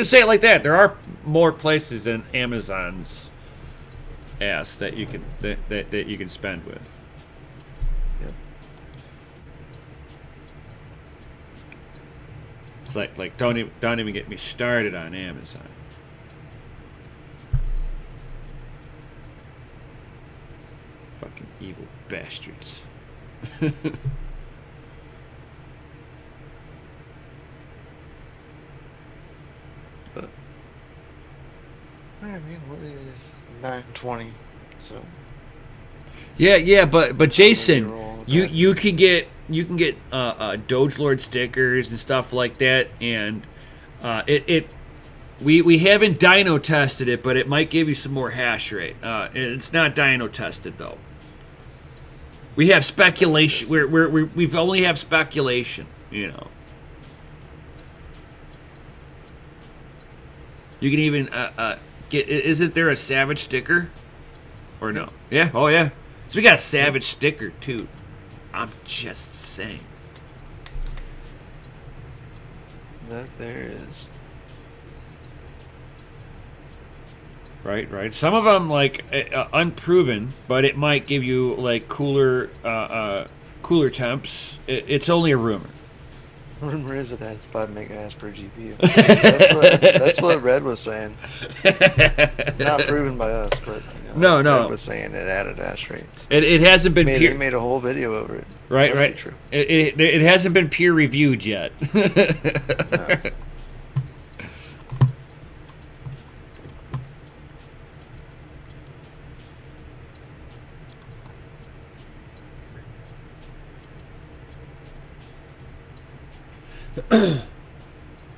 say it like that. There are more places than Amazon's ass that you can that you can spend with. Yep. It's like don't even get me started on Amazon. Fucking evil bastards. But I mean, what is 9:20? So Yeah, but Jason, roll with you can get Doge Lord stickers and stuff like that, and we haven't dyno tested it, but it might give you some more hash rate. It's not dyno tested though. We have speculation. We've only have speculation. You know. You can even get. Isn't there a Savage sticker? Or no? Yeah. Oh yeah. So we got a Savage sticker too. I'm just saying. that there is. Right. Some of them like unproven, but it might give you like cooler temps. It's only a rumor. Rumor is it adds 5 megahash per GPU. That's what Red was saying. Not proven by us, but No. Red was saying it added hash rates. It hasn't been He made a whole video over it. right. Must be true. It hasn't been peer reviewed yet. No.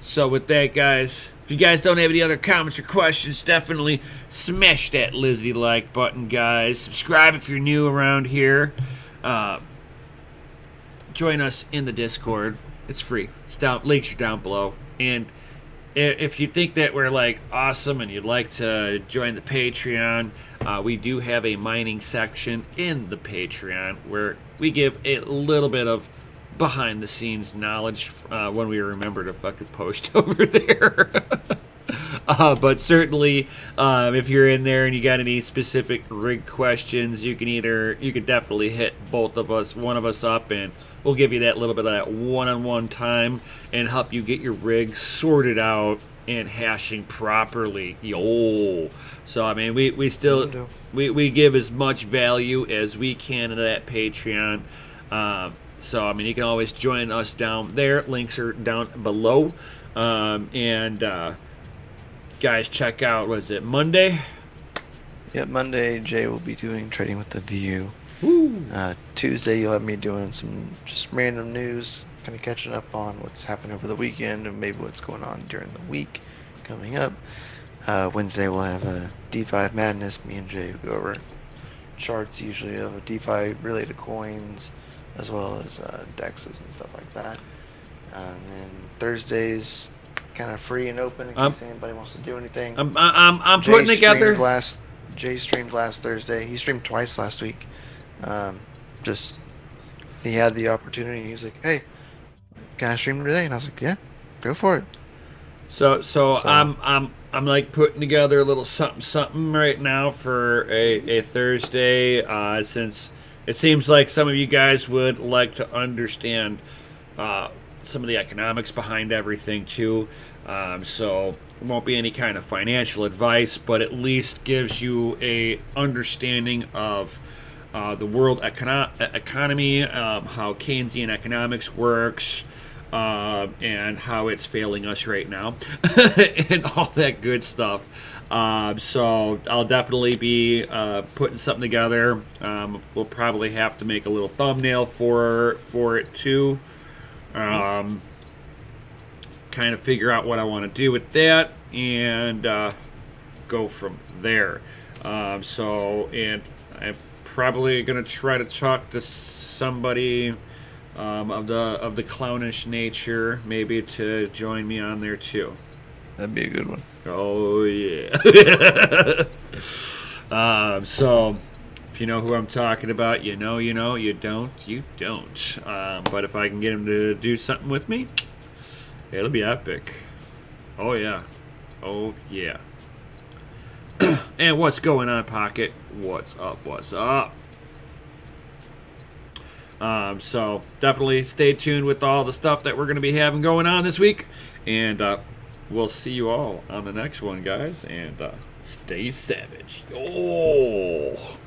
So with that, guys, if you guys don't have any other comments or questions, definitely smash that Lizzie like button, guys. Subscribe if you're new around here. Join us in the Discord. It's free. Links are down below. And if you think that we're like awesome and you'd like to join the Patreon, we do have a mining section in the Patreon where we give a little bit of behind the scenes knowledge when we remember to fucking post over there. But certainly if you're in there and you got any specific rig questions, you could definitely hit one of us up, and we'll give you that little bit of that one-on-one time and help you get your rig sorted out and hashing properly. So I mean, we still we give as much value as we can into that Patreon. So, I mean, you can always join us down there. Links are down below. Guys, check out, what is it, Monday? Yep, Monday, Jay will be doing Trading with the View. Woo. Tuesday, you'll have me doing some just random news, kind of catching up on what's happened over the weekend and maybe what's going on during the week coming up. Wednesday, we'll have a DeFi Madness. Me and Jay will go over charts, usually of DeFi-related coins, as well as dexes and stuff like that. And then Thursdays, kind of free and open in case anybody wants to do anything. I'm putting together. Jay streamed last Thursday. He streamed twice last week. Just he had the opportunity. He's like, "Hey, can I stream today?" And I was like, "Yeah, go for it." So So I'm like putting together a little something right now for a Thursday, since it seems like some of you guys would like to understand some of the economics behind everything too. So it won't be any kind of financial advice, but at least gives you a understanding of the world economy, how Keynesian economics works, and how it's failing us right now, and all that good stuff. So I'll definitely be putting something together. We'll probably have to make a little thumbnail for it too. Kind of figure out what I want to do with that, and go from there. And I'm probably gonna try to talk to somebody of the clownish nature, maybe to join me on there too. that'd be a good one. Oh yeah. So if you know who I'm talking about, you know. You don't. But if I can get him to do something with me, it'll be epic. Oh yeah. And what's going on, Pocket? What's up? So definitely stay tuned with all the stuff that we're going to be having going on this week. And we'll see you all on the next one, guys. And stay savage. Oh.